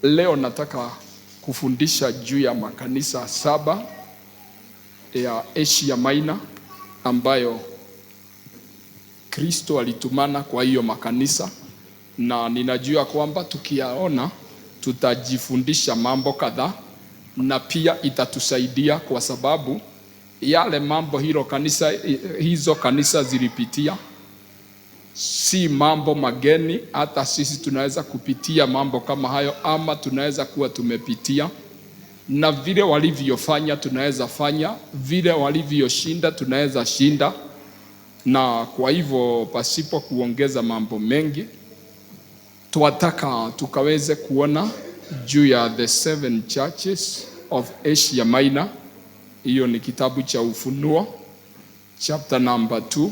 Leo nataka kufundisha juu ya makanisa 7 ya Asia Minor ambayo Kristo alitumana kwa hiyo makanisa, na ninajua kwamba tukiyaona tutajifundisha mambo kadhaa, na pia itatusaidia kwa sababu yale mambo hizo kanisa zilipitia si mambo mageni. Hata sisi tunaweza kupitia mambo kama hayo, ama tunaweza kuwa tumepitia, na vile walivyofanya tunaweza fanya, vile walivyoshinda tunaweza shinda. Na kwa hivyo pasipo kuongeza mambo mengi, tuwataka tukaweze kuona juu ya the 7 churches of Asia Minor. Hiyo ni kitabu cha Ufunuo chapter number 2,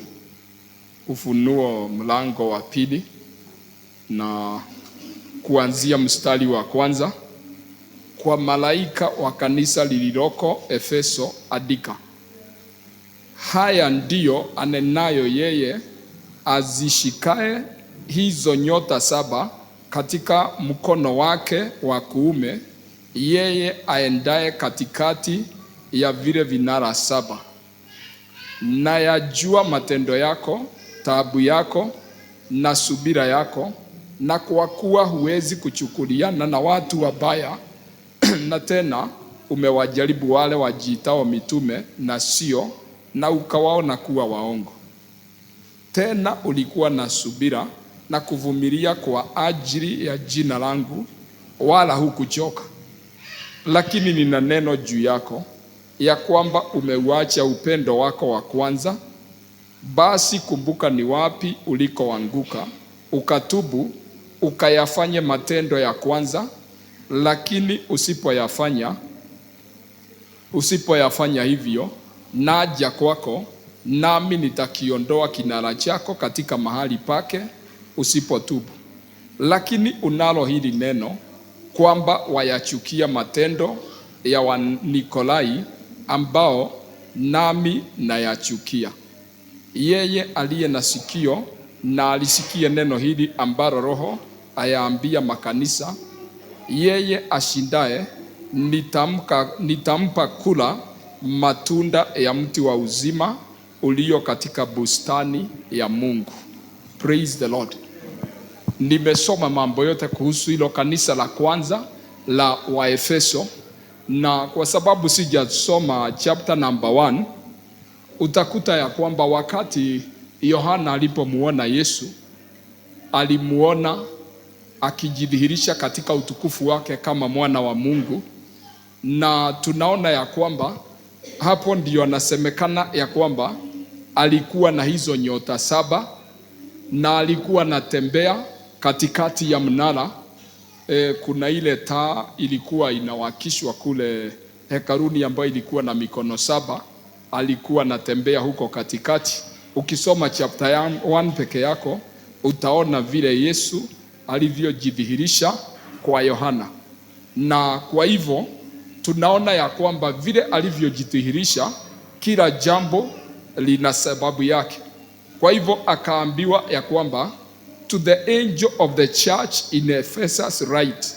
Ufunuo mlango wa 2 na kuanzia mstari wa 1. Kwa malaika wa kanisa lililoko Efeso andika: haya ndiyo anenayo yeye azishikae hizo nyota 7 katika mkono wake wa kuume, yeye aendaye katikati ya vile vinara 7. Na yajua matendo yako, taabu yako na subira yako, na kwa kuwa huwezi kuchukuliana na watu wabaya na tena umewajaribu wale wajiitao mitume na sio, na ukawaona kuwa waongo. Tena ulikuwa na subira na kuvumilia kwa ajili ya jina langu, wala hukuchoka. Lakini nina neno juu yako, ya kwamba umeuacha upendo wako wa kwanza. Basi kumbuka ni wapi ulikoanguka, ukatubu, ukayafanye matendo ya kwanza. Lakini usipoyafanya hivyo, naja kwako, nami nitakiondoa kinara chako katika mahali pake, usipotubu. Lakini unalo hili neno, kwamba wayachukia matendo ya Wanikolai, ambao nami nayachukia. Yeye aliye na sikio na alisikie neno hili ambalo Roho ayaambia makanisa. Yeye ashindaye nitampa kula matunda ya mti wa uzima ulio katika bustani ya Mungu. Praise the Lord. Nimesoma mambo yote kuhusu hilo kanisa la kwanza la Waefeso, na kwa sababu sijasoma chapter number 1, utakuta ya kwamba wakati Yohana alipomuona Yesu, alimuona akijidhihirisha katika utukufu wake kama mwana wa Mungu, na tunaona ya kwamba hapo ndio anasemekana ya kwamba alikuwa na hizo nyota 7 na alikuwa anatembea katikati ya mnara. Kuna ile taa ilikuwa inawakishwa kule hekaluni ambayo ilikuwa na mikono 7. Alikuwa anatembea huko katikati. Ukisoma chapter 1 peke yako utaona vile Yesu alivyojidhihirisha kwa Yohana. Na kwa hivyo tunaona ya kwamba vile alivyojidhihirisha, kila jambo lina sababu yake. Kwa hivyo akaambiwa ya kwamba, to the angel of the church in Ephesus write,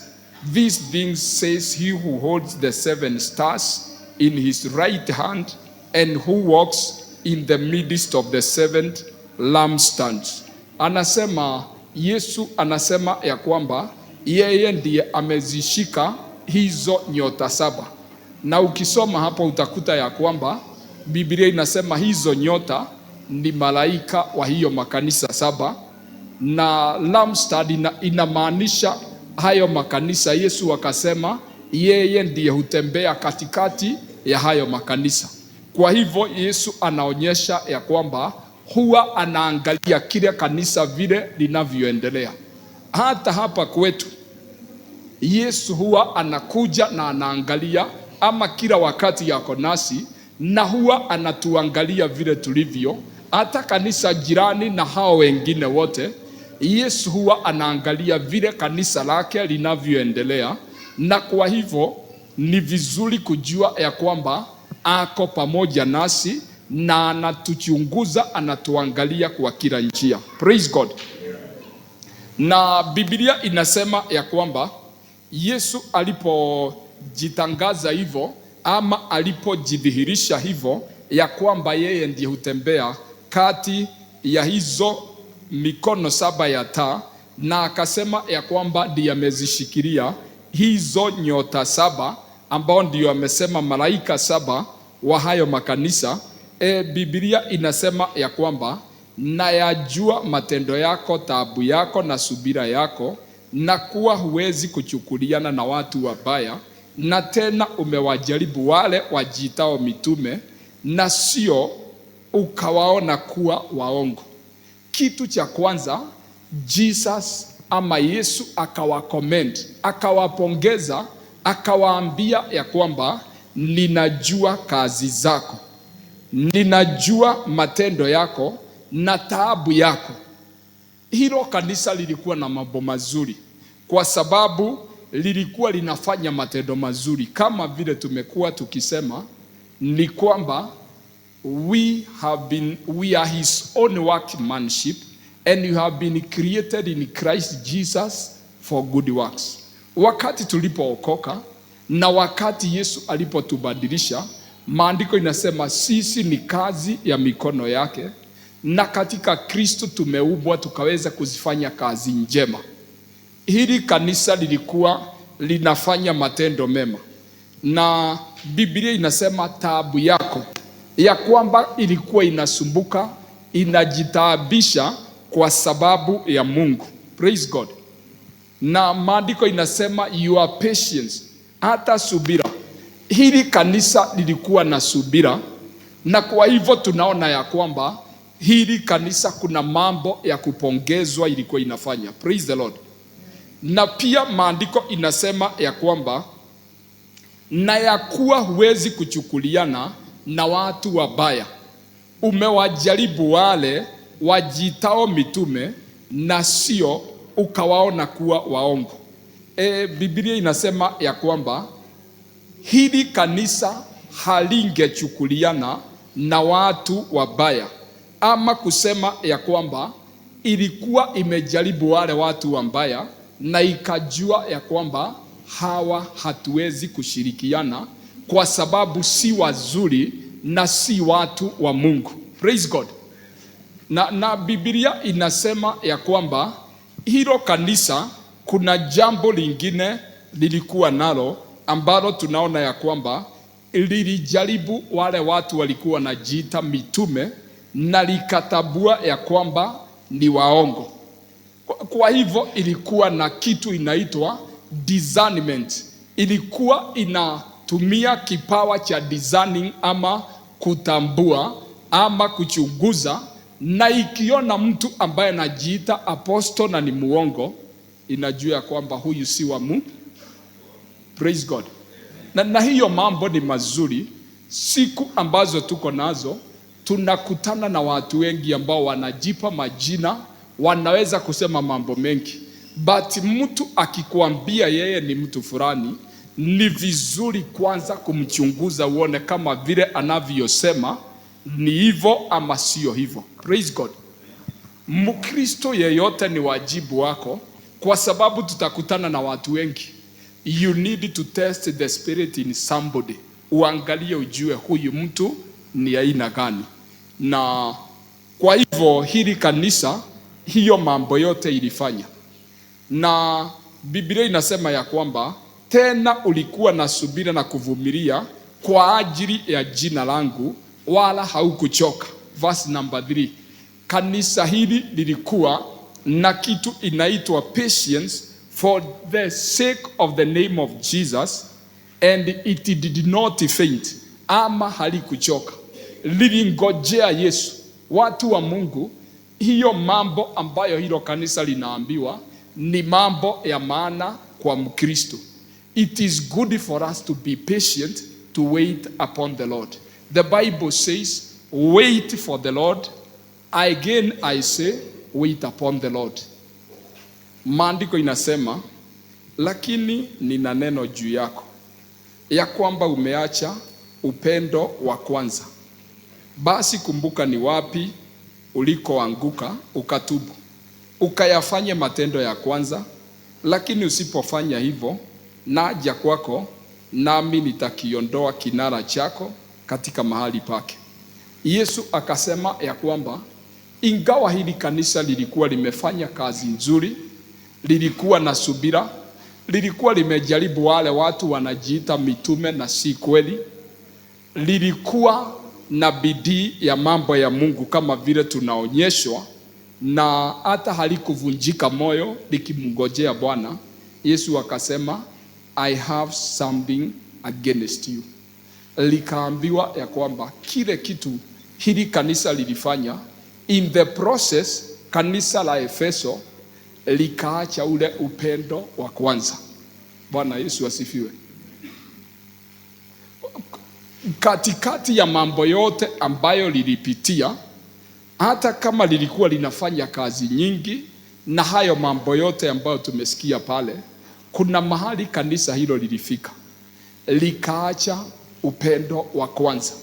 these things says he who holds the 7 stars in his right hand, and who walks in the midst of the 7 lampstands. Anasema Yesu anasema ya kwamba yeye ndiye amezishika hizo nyota 7. Na ukisoma hapo utakuta ya kwamba Biblia inasema hizo nyota ni malaika wa hiyo makanisa 7, na lampstand inamaanisha hayo makanisa. Yesu akasema yeye ndiye hutembea katikati ya hayo makanisa. Kwa hivyo Yesu anaonyesha ya kwamba huwa anaangalia kile kanisa vile linavyoendelea. Hata hapa kwetu Yesu huwa anakuja na anaangalia, ama kila wakati yako nasi, na huwa anatuangalia vile tulivyo. Hata kanisa jirani na hao wengine wote, Yesu huwa anaangalia vile kanisa lake linavyoendelea. Na kwa hivyo ni vizuri kujua ya kwamba ako pamoja nasi na anatuchunguza, anatuangalia kwa kila njia. Praise God. Na Biblia inasema ya kwamba Yesu alipojitangaza hivyo ama alipojidhihirisha hivyo ya kwamba yeye ndiye hutembea kati ya hizo mikono 7 ya taa, na akasema ya kwamba ndiye amezishikilia hizo nyota 7 ambao ndio amesema malaika 7 wa hayo makanisa. Biblia inasema ya kwamba nayajua matendo yako, taabu yako na subira yako, na kuwa huwezi kuchukuliana na watu wabaya, na tena umewajaribu wale wajiitao mitume, na sio ukawaona kuwa waongo. Kitu cha kwanza Jesus ama Yesu akawakomend, akawapongeza, akawaambia ya kwamba ninajua kazi zako, ninajua matendo yako na taabu yako. Hilo kanisa lilikuwa na mambo mazuri kwa sababu lilikuwa linafanya matendo mazuri, kama vile tumekuwa tukisema ni kwamba we are his own workmanship and you have been created in Christ Jesus for good works. Wakati tulipookoka na wakati Yesu alipotubadilisha, maandiko inasema sisi ni kazi ya mikono yake, na katika Kristo tumeumbwa tukaweza kuzifanya kazi njema. Hili kanisa lilikuwa linafanya matendo mema, na Biblia inasema taabu yako, ya kwamba ilikuwa inasumbuka, inajitaabisha kwa sababu ya Mungu. Praise God. Na maandiko inasema your patience, hata subira. Hili kanisa lilikuwa na subira, na kwa hivyo tunaona ya kwamba hili kanisa kuna mambo ya kupongezwa ilikuwa inafanya. Praise the Lord. Na pia maandiko inasema ya kwamba na ya kuwa huwezi kuchukuliana na watu wabaya, umewajaribu wale wajiitao mitume, na sio ukawaona kuwa waongo. Biblia inasema ya kwamba hili kanisa halingechukuliana na watu wabaya, ama kusema ya kwamba ilikuwa imejaribu wale watu wabaya na ikajua ya kwamba hawa hatuwezi kushirikiana kwa sababu si wazuri na si watu wa Mungu. Praise God. Na Biblia inasema ya kwamba hilo kanisa kuna jambo lingine lilikuwa nalo ambalo tunaona ya kwamba lilijaribu wale watu walikuwa wanajiita mitume na likatabua ya kwamba ni waongo. Kwa hivyo ilikuwa na kitu inaitwa discernment. Ilikuwa inatumia kipawa cha discerning ama kutambua ama kuchunguza, na ikiona mtu ambaye anajiita apostle na ni muongo, inajua ya kwamba huyu si wa Mungu. Praise God. Na hiyo mambo ni mazuri. Siku ambazo tuko nazo tunakutana na watu wengi ambao wanajipa majina, wanaweza kusema mambo mengi, but mtu akikuambia yeye ni mtu fulani, ni vizuri kwanza kumchunguza uone kama vile anavyosema ni hivyo ama sio hivyo. Praise God. Mkristo yeyote ni wajibu wako, kwa sababu tutakutana na watu wengi. You need to test the spirit in somebody. Uangalie ujue huyu mtu ni aina gani. Na kwa hivyo hili kanisa hiyo mambo yote ilifanya, na Biblia inasema ya kwamba tena ulikuwa na subira na kuvumilia kwa ajili ya jina langu, wala haukuchoka. Verse number 3. Kanisa hili lilikuwa na kitu inaitwa patience for the sake of the name of Jesus, and it did not faint, ama halikuchoka, lilingojea Yesu. Watu wa Mungu, hiyo mambo ambayo hilo kanisa linaambiwa ni mambo ya maana kwa Mkristo. It is good for us to be patient, to wait upon the Lord. The Bible says, wait for the Lord. Again I say, wait upon the Lord. Maandiko inasema, lakini nina neno juu yako, ya kwamba umeacha upendo wa kwanza. Basi kumbuka ni wapi ulikoanguka, ukatubu, ukayafanye matendo ya kwanza. Lakini usipofanya hivyo, naja kwako, nami nitakiondoa kinara chako katika mahali pake. Yesu akasema ya kwamba ingawa hili kanisa lilikuwa limefanya kazi nzuri, lilikuwa na subira, lilikuwa limejaribu wale watu wanajiita mitume na si kweli, lilikuwa na bidii ya mambo ya Mungu kama vile tunaonyeshwa, na hata halikuvunjika moyo likimngojea Bwana. Yesu akasema, I have something against you. Likaambiwa ya kwamba kile kitu hili kanisa lilifanya, in the process kanisa la Efeso likaacha ule upendo wa kwanza. Bwana Yesu asifiwe. Katikati ya mambo yote ambayo lilipitia, hata kama lilikuwa linafanya kazi nyingi na hayo mambo yote ambayo tumesikia pale, kuna mahali kanisa hilo lilifika likaacha upendo wa kwanza.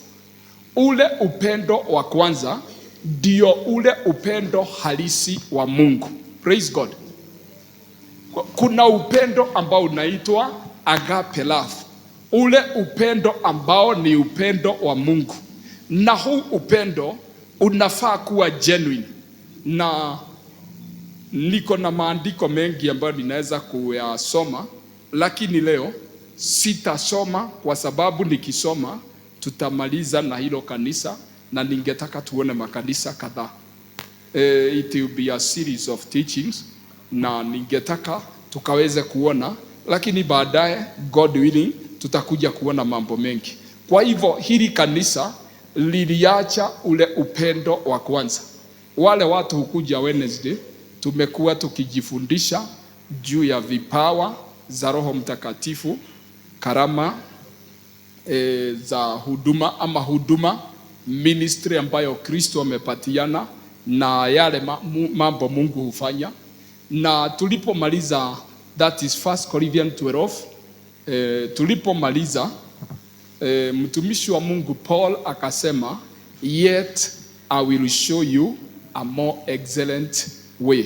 Ule upendo wa kwanza ndio ule upendo halisi wa Mungu. Praise God. Kuna upendo ambao unaitwa agape love, ule upendo ambao ni upendo wa Mungu, na huu upendo unafaa kuwa genuine. Na niko na maandiko mengi ambayo ninaweza kuyasoma, lakini leo sitasoma kwa sababu nikisoma tutamaliza na hilo kanisa, na ningetaka tuone makanisa kadhaa. It will be a series of teachings, na ningetaka tukaweze kuona, lakini baadaye God willing tutakuja kuona mambo mengi. Kwa hivyo hili kanisa liliacha ule upendo wa kwanza. Wale watu hukuja Wednesday, tumekuwa tukijifundisha juu ya vipawa za Roho Mtakatifu, karama za huduma ama huduma ministry ambayo Kristo amepatiana, na yale mambo Mungu hufanya. Na tulipomaliza, that is 1 Corinthians 12, tulipomaliza mtumishi wa Mungu Paul akasema, yet I will show you a more excellent way.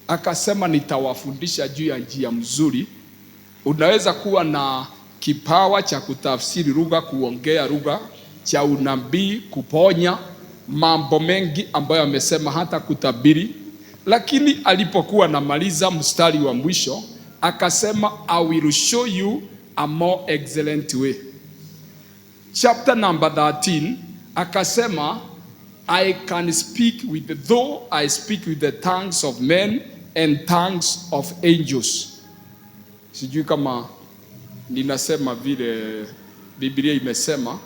Akasema nitawafundisha juu ya njia mzuri. Unaweza kuwa na kipawa cha kutafsiri lugha, kuongea lugha, cha unabii, kuponya, mambo mengi ambayo amesema, hata kutabiri. Lakini alipokuwa namaliza mstari wa mwisho akasema, I will show you a more excellent way. Chapter number 13 akasema, I can speak with, though I speak with the tongues of men and tongues of angels. Sijui kama ninasema vile Biblia imesema.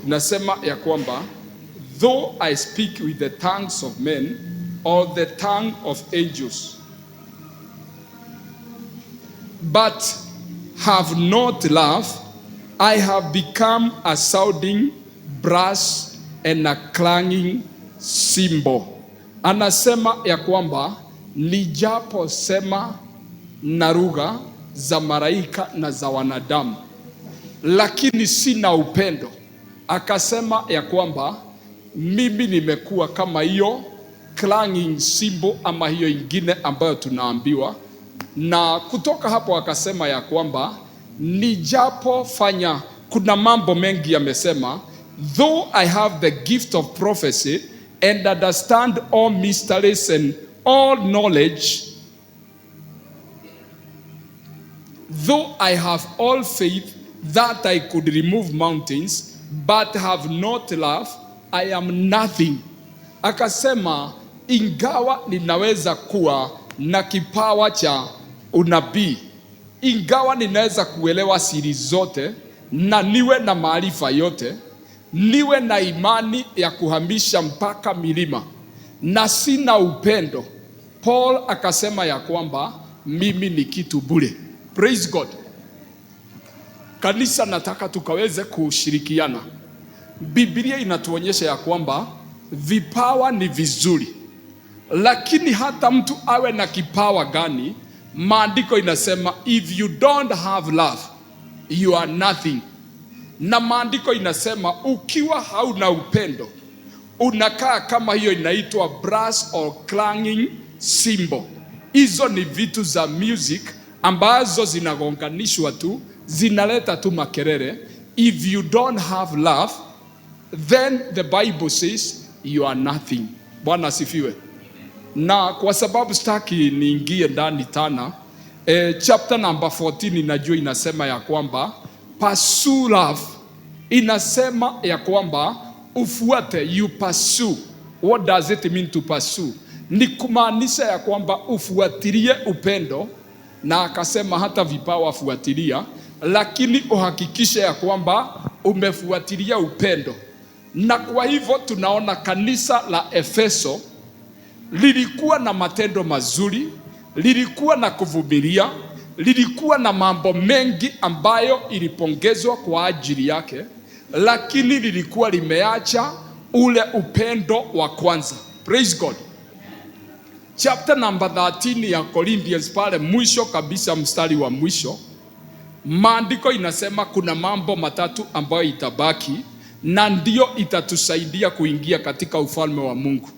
Nasema ya kwamba though I speak with the tongues of men or the tongue of angels, but have not love, I have become a sounding brass and a clanging cymbal. Anasema ya kwamba nijapo sema na lugha za malaika na za wanadamu, lakini sina upendo, akasema ya kwamba mimi nimekuwa kama hiyo clanging cymbal ama hiyo ingine ambayo tunaambiwa. Na kutoka hapo akasema ya kwamba nijapofanya, kuna mambo mengi yamesema, though I have the gift of prophecy and understand all mysteries and all knowledge, though I have all faith that I could remove mountains, but have not love, I am nothing. Akasema ingawa ninaweza kuwa na kipawa cha unabii, ingawa ninaweza kuelewa siri zote na niwe na maarifa yote, niwe na imani ya kuhamisha mpaka milima, na sina upendo, Paul akasema ya kwamba mimi ni kitu bure. Praise God. Kanisa, nataka tukaweze kushirikiana. Biblia inatuonyesha ya kwamba vipawa ni vizuri, lakini hata mtu awe na kipawa gani, maandiko inasema if you don't have love you are nothing. Na maandiko inasema ukiwa hauna upendo unakaa kama hiyo inaitwa brass or clanging cymbal. Hizo ni vitu za music ambazo zinagonganishwa tu, zinaleta tu makelele. If you don't have love, then the Bible says you are nothing. Bwana asifiwe. Na kwa sababu sitaki niingie ndani tana, chapter number 14 inajua inasema ya kwamba pursue love. Inasema ya kwamba ufuate, you pursue. What does it mean to pursue? Ni kumaanisha ya kwamba ufuatilie upendo, na akasema hata vipawa fuatilia, lakini uhakikishe ya kwamba umefuatilia upendo. Na kwa hivyo tunaona kanisa la Efeso lilikuwa na matendo mazuri, lilikuwa na kuvumilia, lilikuwa na mambo mengi ambayo ilipongezwa kwa ajili yake, lakini lilikuwa limeacha ule upendo wa kwanza. Praise God. Chapter number 13 ya Corinthians, pale mwisho kabisa, mstari wa mwisho, maandiko inasema kuna mambo matatu ambayo itabaki na ndio itatusaidia kuingia katika ufalme wa Mungu.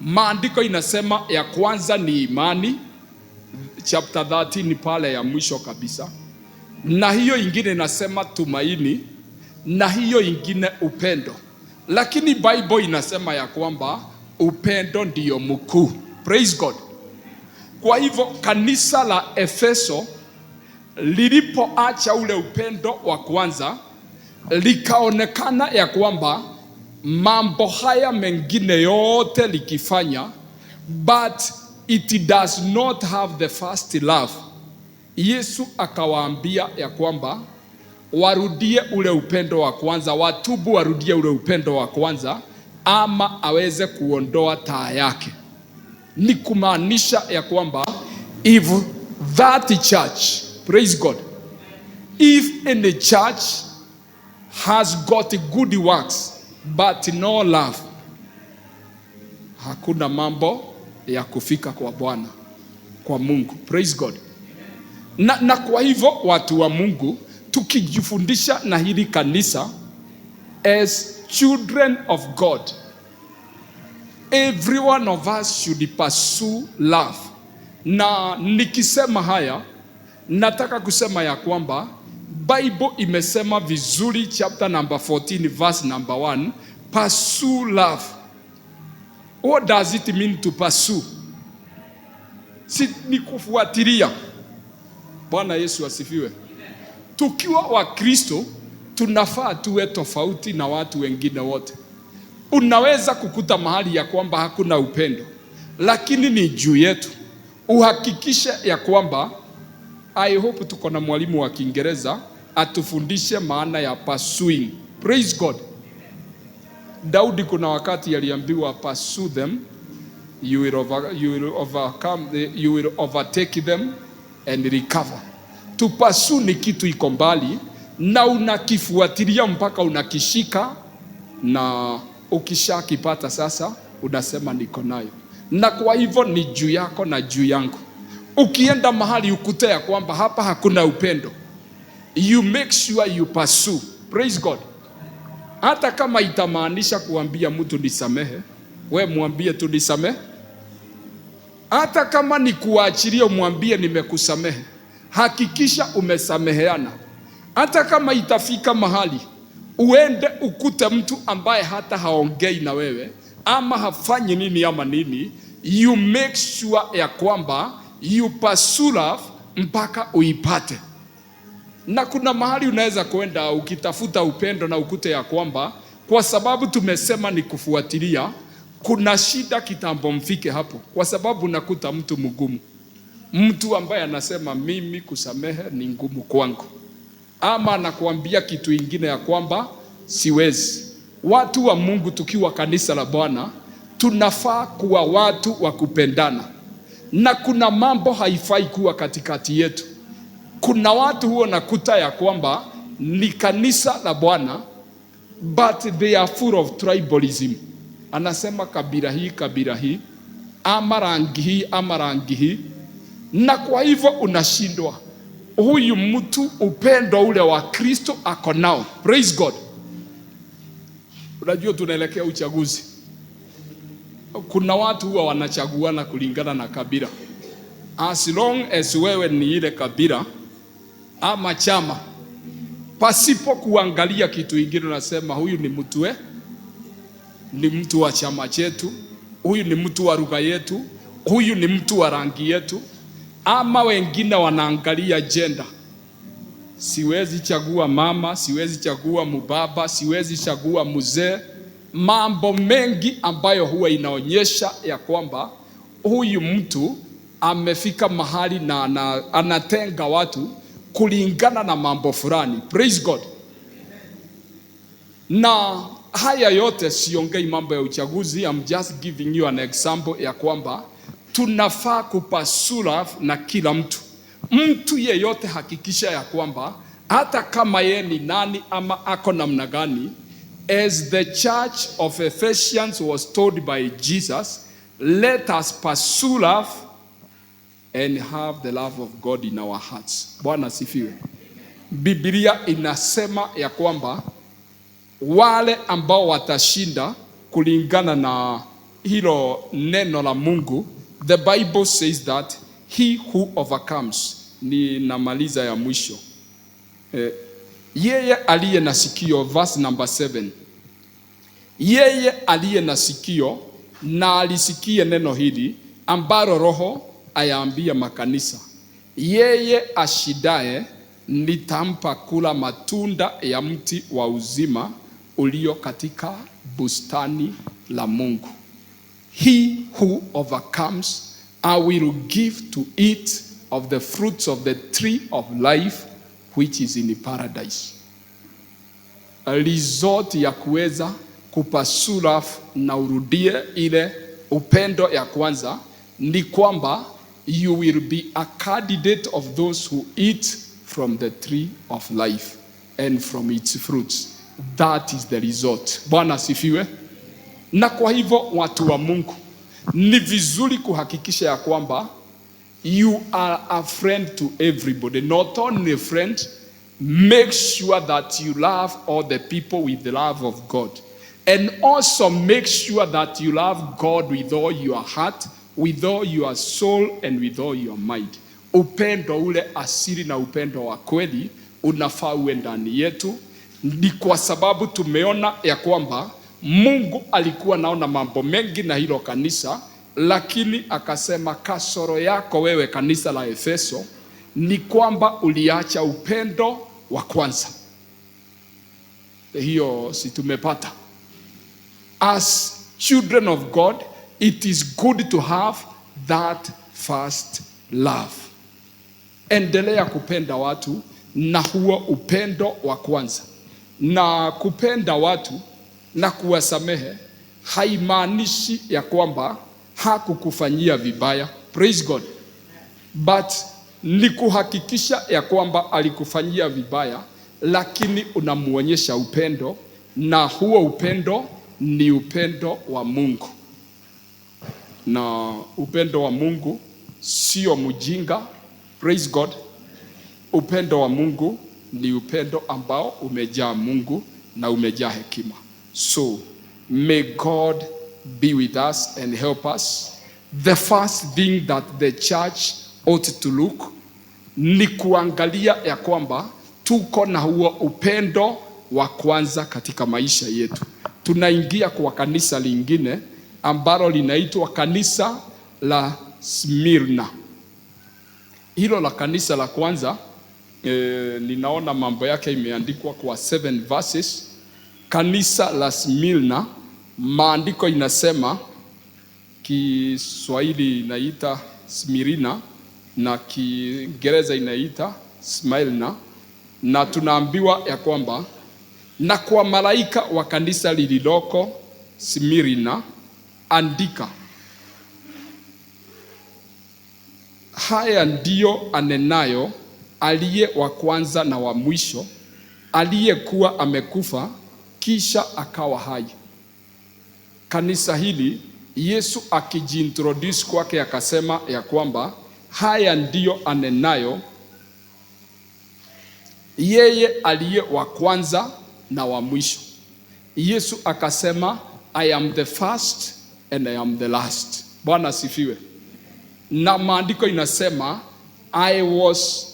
Maandiko inasema ya kwanza ni imani, chapter 13 pale ya mwisho kabisa, na hiyo ingine inasema tumaini, na hiyo ingine upendo. Lakini Bible inasema ya kwamba upendo ndio mkuu. Praise God. Kwa hivyo kanisa la Efeso lilipoacha ule upendo wa kwanza, likaonekana ya kwamba mambo haya mengine yote likifanya, but it does not have the first love. Yesu akawaambia ya kwamba warudie ule upendo wa kwanza, watubu, warudie ule upendo wa kwanza, ama aweze kuondoa taa yake. Ni kumaanisha ya kwamba if that church, praise God, if any church has got good works but no love, hakuna mambo ya kufika kwa Bwana, kwa Mungu. Praise God. Na kwa hivyo watu wa Mungu tukijifundisha na hili kanisa as children of God, every one of us should pursue love. Na nikisema haya, nataka kusema ya kwamba Bible imesema vizuri, chapter number 14 verse number 1, pursue love. What does it mean to pursue? Si ni kufuatilia. Bwana Yesu asifiwe. Tukiwa wa Kristo tunafaa tuwe tofauti na watu wengine wote. Unaweza kukuta mahali ya kwamba hakuna upendo, lakini ni juu yetu uhakikishe ya kwamba, I hope tuko na mwalimu wa Kiingereza atufundishe maana ya pursuing. Praise God. Daudi kuna wakati aliambiwa pursue them, you will overtake them and recover. To pursue ni kitu iko mbali na unakifuatilia mpaka unakishika, na ukishakipata sasa unasema niko nayo. Na kwa hivyo ni juu yako na juu yangu. Ukienda mahali ukute ya kwamba hapa hakuna upendo, you make sure you pursue. Praise God. Hata kama itamaanisha kuambia mtu nisamehe, we mwambie tu nisamehe. Hata kama ni kuachilia, mwambie nimekusamehe. Hakikisha umesameheana. Hata kama itafika mahali uende ukute mtu ambaye hata haongei na wewe ama hafanyi nini ama nini, you make sure ya kwamba you pursue love mpaka uipate. Na kuna mahali unaweza kwenda ukitafuta upendo na ukute ya kwamba kwa sababu tumesema ni kufuatilia, kuna shida kitambo mfike hapo, kwa sababu nakuta mtu mgumu, mtu ambaye anasema mimi kusamehe ni ngumu kwangu, ama anakuambia kitu ingine ya kwamba siwezi. Watu wa Mungu tukiwa kanisa la Bwana tunafaa kuwa watu wa kupendana, na kuna mambo haifai kuwa katikati yetu. Kuna watu huo nakuta ya kwamba ni kanisa la Bwana but they are full of tribalism. Anasema kabila hii ama rangi hii, na kwa hivyo unashindwa huyu mtu upendo ule wa Kristo ako nao. Praise God. Unajua tunaelekea uchaguzi. Kuna watu huwa wanachaguana kulingana na kabila. As long as wewe ni ile kabila ama chama, pasipo kuangalia kitu kingine, unasema huyu ni mtu ni mtu wa chama chetu, huyu ni mtu wa lugha yetu, huyu ni mtu wa rangi yetu, ama wengine wanaangalia gender. Siwezi chagua mama, siwezi chagua mubaba, siwezi chagua mzee. Mambo mengi ambayo huwa inaonyesha ya kwamba huyu mtu amefika mahali na anatenga watu kulingana na mambo fulani. Praise God. Na haya yote siongei mambo ya uchaguzi. I'm just giving you an example ya kwamba tunafaa kupasula na kila mtu. Mtu yeyote hakikisha ya kwamba hata kama ye ni nani ama ako namna gani, as the church of Ephesians was told by Jesus, let us pursue love and have the love of God in our hearts. Bwana sifiwe. Biblia inasema ya kwamba wale ambao watashinda kulingana na hilo neno la Mungu, the Bible says that he who overcomes, ni namaliza ya mwisho, yeye aliye na sikio, verse number 7, yeye aliye na sikio na alisikie neno hili ambalo Roho ayaambia makanisa, yeye ashidaye nitampa kula matunda ya mti wa uzima ulio katika bustani la Mungu. He who overcomes, I will give to eat of the fruits of the tree of life which is in paradise. A result ya kuweza kupasula na urudie ile upendo ya kwanza ni kwamba you will be a candidate of those who eat from the tree of life and from its fruits. That is the result. Bwana sifiwe. Na kwa hivyo watu wa Mungu, ni vizuri kuhakikisha ya kwamba you are a friend to everybody. Not only a friend, make sure that you love all the people with the love of God. And also make sure that you love God with all your heart, with all your soul and with all your mind. Upendo ule asili na upendo wa kweli unafaa uwe ndani yetu. Ni kwa sababu tumeona ya kwamba Mungu alikuwa naona mambo mengi na hilo kanisa, lakini akasema kasoro yako wewe kanisa la Efeso ni kwamba uliacha upendo wa kwanza. Hiyo si tumepata. As children of God, it is good to have that first love. Endelea kupenda watu na huo upendo wa kwanza. Na kupenda watu na kuwasamehe haimaanishi ya kwamba hakukufanyia vibaya. Praise God. But ni kuhakikisha ya kwamba alikufanyia vibaya, lakini unamuonyesha upendo, na huo upendo ni upendo wa Mungu. Na upendo wa Mungu sio mjinga. Praise God. Upendo wa Mungu ni upendo ambao umejaa Mungu na umejaa hekima. So may God be with us and help us. The first thing that the church ought to look ni kuangalia ya kwamba tuko na huo upendo wa kwanza katika maisha yetu. Tunaingia kwa kanisa lingine ambalo linaitwa kanisa la Smyrna. Hilo la kanisa la kwanza ninaona mambo yake imeandikwa kwa 7 verses. Kanisa la Smyrna, maandiko inasema, Kiswahili inaita Smirina na Kiingereza inaita Smyrna, na tunaambiwa ya kwamba na kwa malaika wa kanisa lililoko Smyrna andika, haya ndiyo anenayo aliye wa kwanza na wa mwisho, aliyekuwa amekufa kisha akawa hai. Kanisa hili Yesu akijiintroduce kwake akasema ya kwamba haya ndiyo anenayo yeye aliye wa kwanza na wa mwisho. Yesu akasema I am the first and I am the last. Bwana sifiwe. na maandiko inasema I was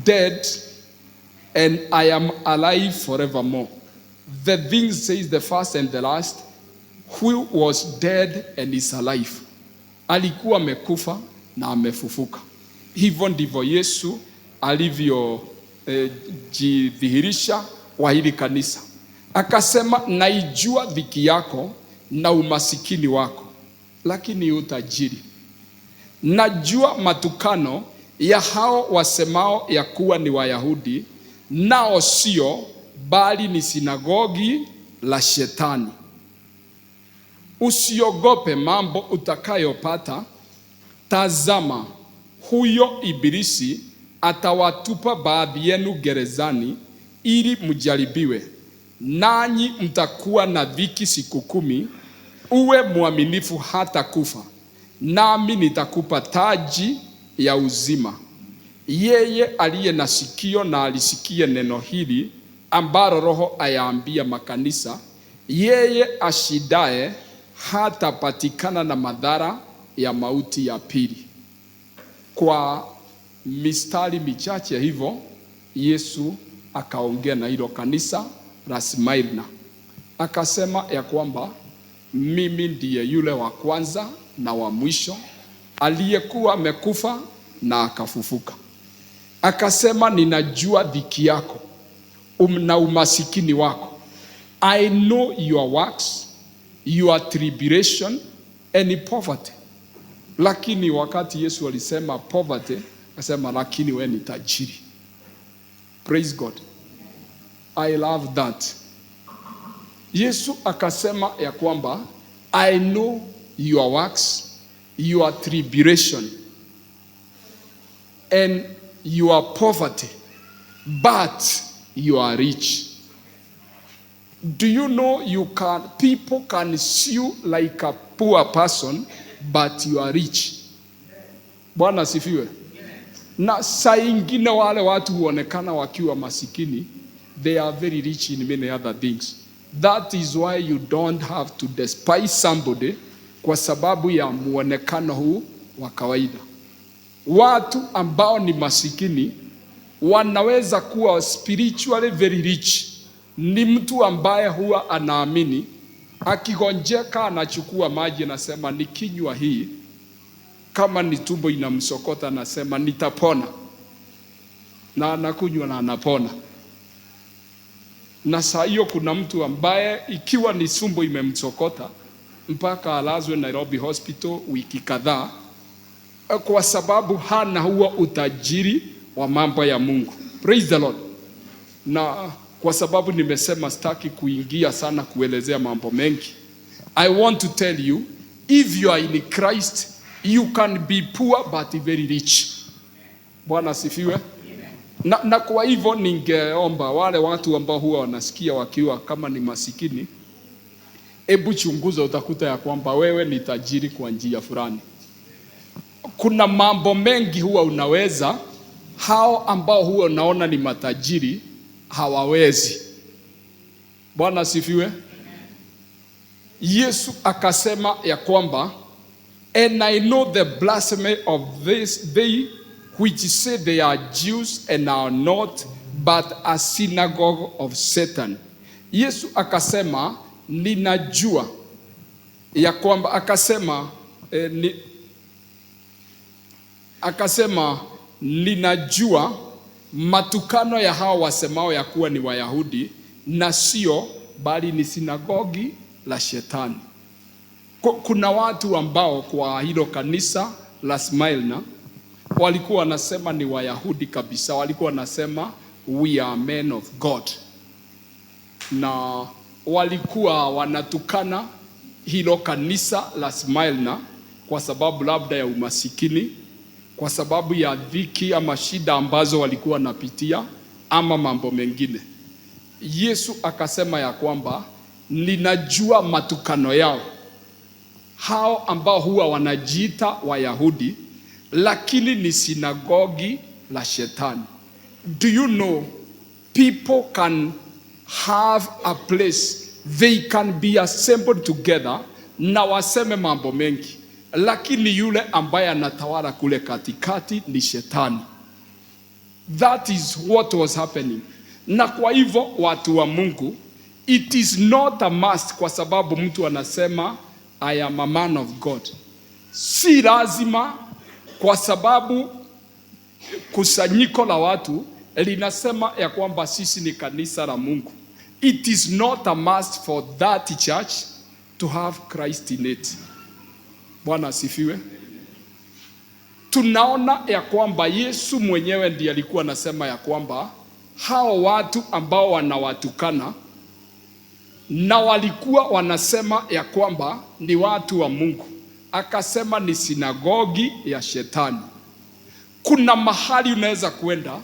dead and I am alive forevermore. The thing says the first and the last, who was dead and is alive. Alikuwa amekufa na amefufuka. Hivyo ndivyo Yesu alivyo jidhihirisha kwa hili kanisa. Akasema, naijua dhiki yako na umasikini wako, lakini utajiri. Najua matukano ya hao wasemao ya kuwa ni Wayahudi, nao sio, bali ni sinagogi la Shetani. Usiogope mambo utakayopata. Tazama, huyo Ibilisi atawatupa baadhi yenu gerezani ili mjaribiwe, nanyi mtakuwa na dhiki siku 10. Uwe mwaminifu hata kufa, nami nitakupa taji ya uzima. Yeye aliye na sikio na alisikie neno hili ambalo Roho ayaambia makanisa. Yeye ashidaye hatapatikana na madhara ya mauti ya pili. Kwa mistari michache hivyo, Yesu akaongea na hilo kanisa la Smirna. Akasema ya kwamba mimi ndiye yule wa kwanza na wa mwisho, aliyekuwa amekufa na akafufuka. Akasema, ninajua dhiki yako na umasikini wako. I know your works, your tribulation and poverty. Lakini wakati Yesu alisema poverty, akasema lakini wewe ni tajiri. Praise God. I love that. Yesu akasema ya kwamba I know your works, your tribulation and your poverty, but you are rich. Do you know people can see you like a poor person, but you are rich? Bwana asifiwe. Na saa ingine wale watu huonekana wakiwa masikini, they are very rich in many other things. That is why you don't have to despise somebody kwa sababu ya muonekano huu wa kawaida. Watu ambao ni masikini wanaweza kuwa spiritually very rich. Ni mtu ambaye huwa anaamini, akigonjeka anachukua maji anasema nikinywa hii, kama ni tumbo inamsokota anasema nitapona, na anakunywa na anapona. Na saa hiyo kuna mtu ambaye ikiwa ni tumbo imemsokota mpaka alazwe Nairobi hospital wiki kadhaa, kwa sababu hana huo utajiri wa mambo ya Mungu. Praise the Lord. Na kwa sababu nimesema sitaki kuingia sana kuelezea mambo mengi, I want to tell you, if you are in Christ, you can be poor but very rich. Bwana asifiwe. Na kwa hivyo ningeomba wale watu ambao huwa wanasikia wakiwa kama ni masikini, hebu chunguza, utakuta ya kwamba wewe ni tajiri kwa njia fulani. Kuna mambo mengi huwa unaweza, hao ambao huwa unaona ni matajiri hawawezi. Bwana asifiwe. Yesu akasema ya kwamba, and I know the blasphemy of this they which say they are Jews and are not, but a synagogue of Satan. Yesu akasema ninajua ya kwamba, akasema ninajua matukano ya hao wasemao ya kuwa ni Wayahudi, na sio, bali ni sinagogi la Shetani. Kuna watu ambao kwa hilo kanisa la Smirna walikuwa wanasema ni Wayahudi kabisa, walikuwa wanasema we are men of God, na walikuwa wanatukana hilo kanisa la Smirna kwa sababu labda ya umasikini, kwa sababu ya dhiki ama shida ambazo walikuwa wanapitia ama mambo mengine. Yesu akasema ya kwamba ninajua matukano yao, hao ambao huwa wanajiita Wayahudi lakini ni sinagogi la Shetani. Do you know people can have a place, they can be assembled together na waseme mambo mengi, lakini yule ambaye anatawala kule katikati ni shetani. That is what was happening. Na kwa hivyo watu wa Mungu, it is not a must kwa sababu mtu anasema I am a man of God. Si lazima kwa sababu kusanyiko la watu linasema ya kwamba sisi ni kanisa la Mungu. It is not a must for that church to have Christ in it. Bwana asifiwe. Tunaona ya kwamba Yesu mwenyewe ndiye alikuwa anasema ya kwamba hao watu ambao wanawatukana na walikuwa wanasema ya kwamba ni watu wa Mungu, akasema ni sinagogi ya shetani. Kuna mahali unaweza kwenda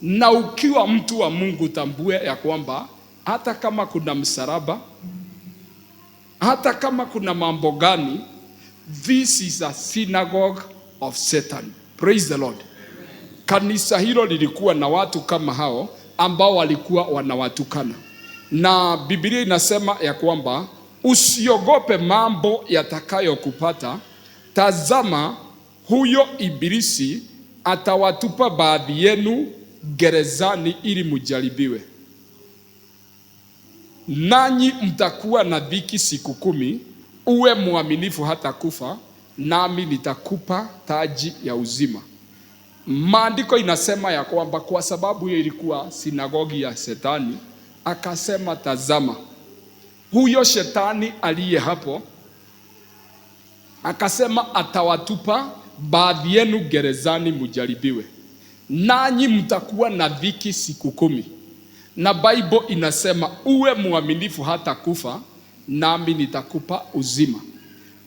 na ukiwa mtu wa Mungu tambue ya kwamba hata kama kuna msalaba, hata kama kuna mambo gani, this is a synagogue of Satan. Praise the Lord. Kanisa hilo lilikuwa na watu kama hao ambao walikuwa wanawatukana. Na Biblia inasema ya kwamba usiogope mambo yatakayokupata. Tazama, huyo ibilisi atawatupa baadhi yenu gerezani ili mjaribiwe. Nanyi mtakuwa na dhiki siku 10, uwe mwaminifu hata kufa, nami nitakupa taji ya uzima. Maandiko inasema ya kwamba kwa sababu hiyo ilikuwa sinagogi ya Shetani, akasema tazama, huyo shetani aliye hapo, akasema atawatupa baadhi yenu gerezani mjaribiwe, nanyi mtakuwa na dhiki siku 10. Na Bible inasema uwe mwaminifu hata kufa, nami nitakupa uzima.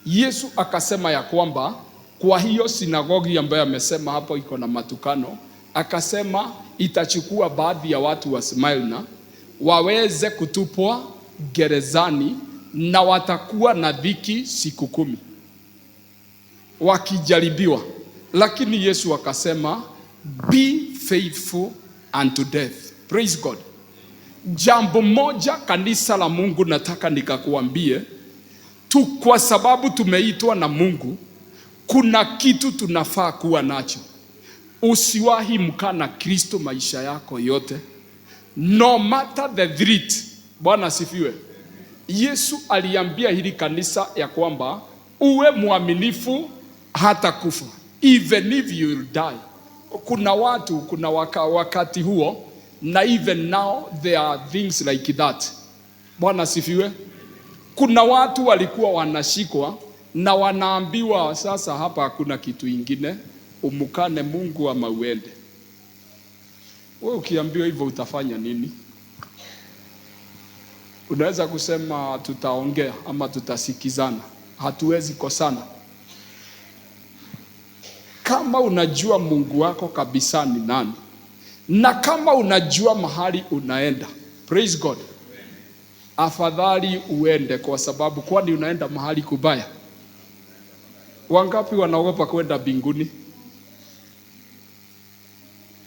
Yesu akasema ya kwamba kwa hiyo sinagogi ambayo amesema hapo iko na matukano, akasema itachukua baadhi ya watu wa Smyrna waweze kutupwa gerezani na watakuwa na dhiki siku 10 wakijaribiwa. Lakini Yesu akasema be faithful unto death. Praise God. Jambo moja kanisa la Mungu nataka nikakuambie tu, kwa sababu tumeitwa na Mungu, kuna kitu tunafaa kuwa nacho. Usiwahi mkana Kristo maisha yako yote, no matter the threat. Bwana asifiwe. Yesu aliambia hili kanisa ya kwamba uwe mwaminifu hata kufa, even if you will die. Kuna watu, kuna wakati huo, na even now there are things like that. Bwana asifiwe. Kuna watu walikuwa wanashikwa na wanaambiwa sasa hapa hakuna kitu ingine, umukane Mungu ama uende. Wewe ukiambiwa hivyo utafanya nini? Unaweza kusema tutaongea ama tutasikizana. Hatuwezi kosana. Kama unajua Mungu wako kabisa ni nani, na kama unajua mahali unaenda, praise God, afadhali uende, kwa sababu kwani unaenda mahali kubaya? Wangapi wanaogopa kwenda mbinguni?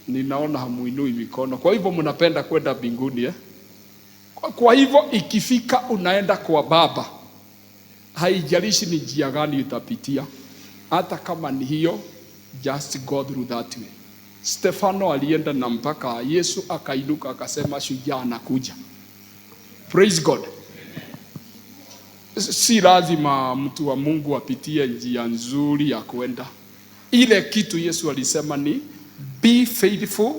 Ninaona hamuinui mikono. Kwa hivyo mnapenda kwenda mbinguni eh? Kwa hivyo ikifika unaenda kwa Baba, haijalishi ni njia gani utapitia, hata kama ni hiyo, just go through that way. Stefano alienda na mpaka Yesu akainuka akasema shujaa anakuja. Praise God. Si lazima mtu wa Mungu apitie njia nzuri ya kwenda. Ile kitu Yesu alisema ni be faithful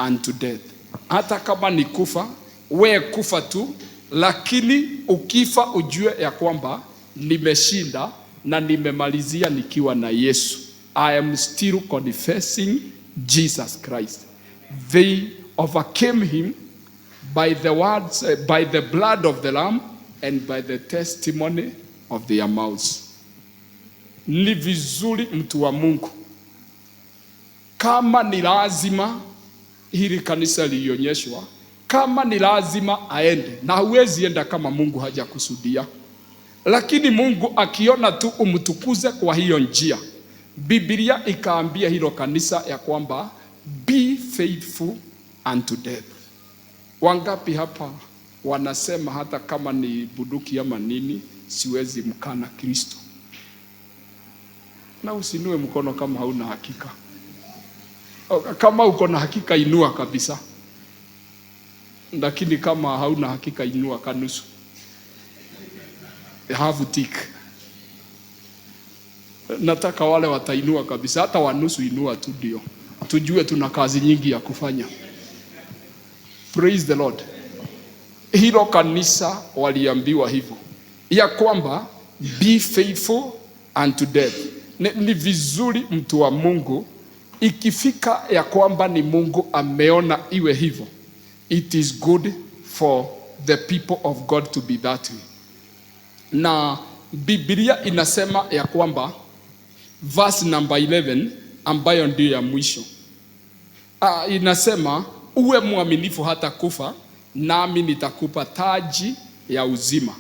unto death. Hata kama ni kufa, we kufa tu, lakini ukifa ujue ya kwamba nimeshinda na nimemalizia nikiwa na Yesu. I am still confessing Jesus Christ. They overcame him by the words, by the blood of the Lamb and by the testimony of their mouths. Ni vizuri mtu wa Mungu, kama ni lazima hili kanisa lionyeshwa, kama ni lazima aende, na huwezi enda kama Mungu hajakusudia. Lakini Mungu akiona tu umtukuze kwa hiyo njia, Biblia ikaambia hilo kanisa ya kwamba be faithful unto death. Wangapi hapa wanasema hata kama ni bunduki ama nini, siwezi mkana Kristo? Na usinue mkono kama hauna hakika. Kama uko na hakika inua kabisa. Lakini kama hauna hakika inua kanusu. Have tick. Nataka wale watainua kabisa, hata wanusu inua tu ndio. Tujue tuna kazi nyingi ya kufanya. Praise the Lord. Hilo kanisa waliambiwa hivyo, ya kwamba be faithful unto death. Ni vizuri mtu wa Mungu ikifika ya kwamba ni Mungu ameona iwe hivyo. It is good for the people of God to be that way. Na Biblia inasema ya kwamba verse number 11 ambayo ndio ya mwisho, inasema uwe mwaminifu hata kufa, nami nitakupa taji ya uzima.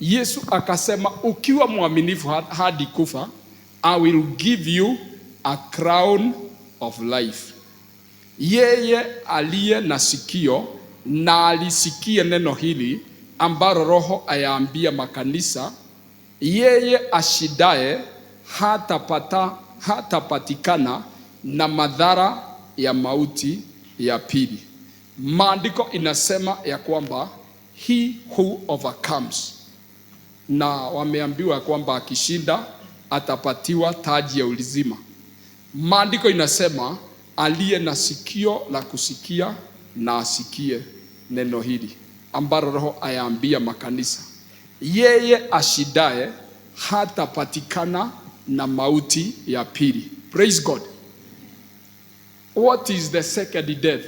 Yesu akasema ukiwa mwaminifu hadi kufa, I will give you a crown of life. Yeye aliye na sikio na alisikie neno hili ambalo Roho ayaambia makanisa. Yeye ashidaye hatapatikana na madhara ya mauti ya pili. Maandiko inasema ya kwamba he who overcomes, na wameambiwa kwamba akishinda atapatiwa taji ya uzima. Maandiko inasema aliye na sikio la kusikia na asikie neno hili ambalo Roho ayaambia makanisa. Yeye ashidaye hatapatikana na mauti ya pili. Praise God. What is the second death?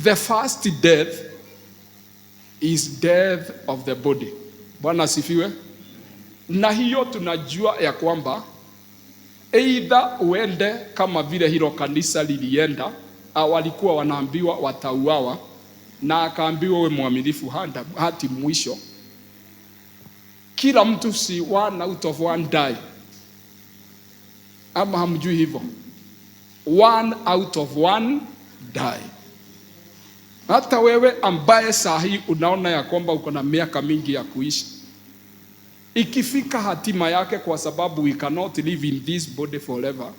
The first death is death of the body. Bwana asifiwe. Na hiyo tunajua ya kwamba either uende kama vile hilo kanisa lilienda, walikuwa wanaambiwa watauawa, na akaambiwa uwe mwaminifu hadi mwisho. Kila mtu si one out of one die. Ama hamjui hivyo? One out of one die. Hata wewe ambaye sahi unaona ya kwamba uko na miaka mingi ya kuishi, ikifika hatima yake, kwa sababu we cannot live in this body forever,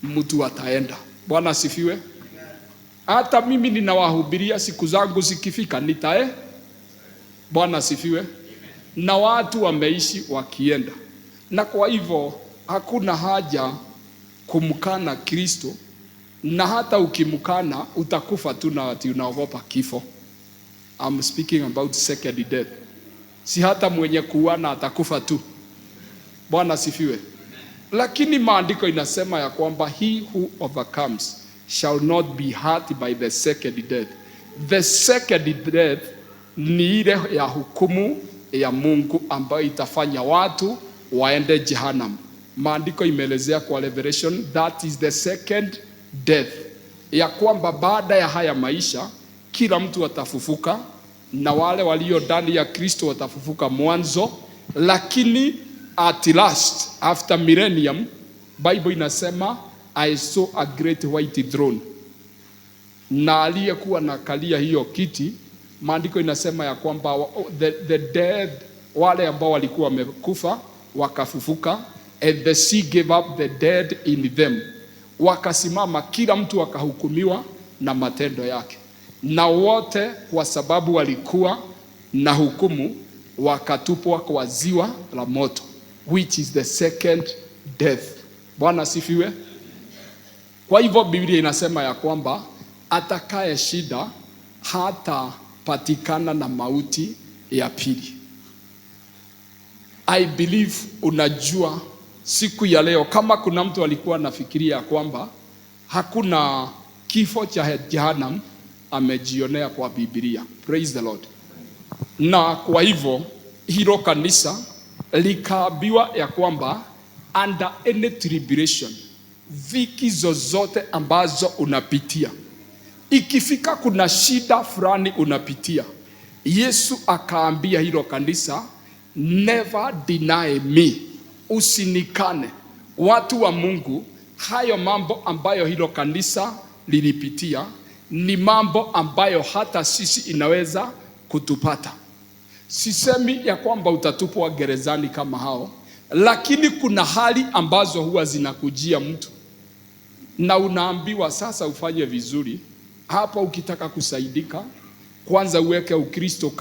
mtu ataenda. Bwana asifiwe. Hata mimi ninawahubiria siku zangu zikifika nitae. Bwana asifiwe. Na watu wameishi wakienda, na kwa hivyo hakuna haja kumkana Kristo, na hata ukimkana utakufa tu na ati unaogopa kifo. I'm speaking about second death. Si hata mwenye kuana atakufa tu. Bwana asifiwe. Lakini maandiko inasema ya kwamba he who overcomes shall not be hurt by the second death. The second death ni ile ya hukumu ya Mungu ambayo itafanya watu waende jehanamu. Maandiko imeelezea kwa Revelation, that is the second death, ya kwamba baada ya haya maisha kila mtu atafufuka, na wale walio ndani ya Kristo watafufuka mwanzo. Lakini at last, after millennium, Bible inasema I saw a great white throne, na aliyekuwa na kalia hiyo kiti, maandiko inasema ya kwamba the dead, wale ambao walikuwa wamekufa wakafufuka, and the sea gave up the dead in them. Wakasimama, kila mtu akahukumiwa na matendo yake, na wote kwa sababu walikuwa na hukumu wakatupwa kwa ziwa la moto, which is the second death. Bwana asifiwe. Kwa hivyo Biblia inasema ya kwamba atakaye shida hata patikana na mauti ya pili. I believe unajua siku ya leo, kama kuna mtu alikuwa anafikiria kwamba hakuna kifo cha jehanamu, amejionea kwa Biblia. Praise the Lord. Na kwa hivyo hilo kanisa likaambiwa ya kwamba under any tribulation, dhiki zozote ambazo unapitia, ikifika kuna shida fulani unapitia, Yesu akaambia hilo kanisa, never deny me, usinikane. Watu wa Mungu, hayo mambo ambayo hilo kanisa lilipitia ni mambo ambayo hata sisi inaweza kutupata. Sisemi ya kwamba utatupwa gerezani kama hao, Lakini kuna hali ambazo huwa zinakujia mtu na unaambiwa sasa ufanye vizuri hapa. Ukitaka kusaidika, kwanza uweke Ukristo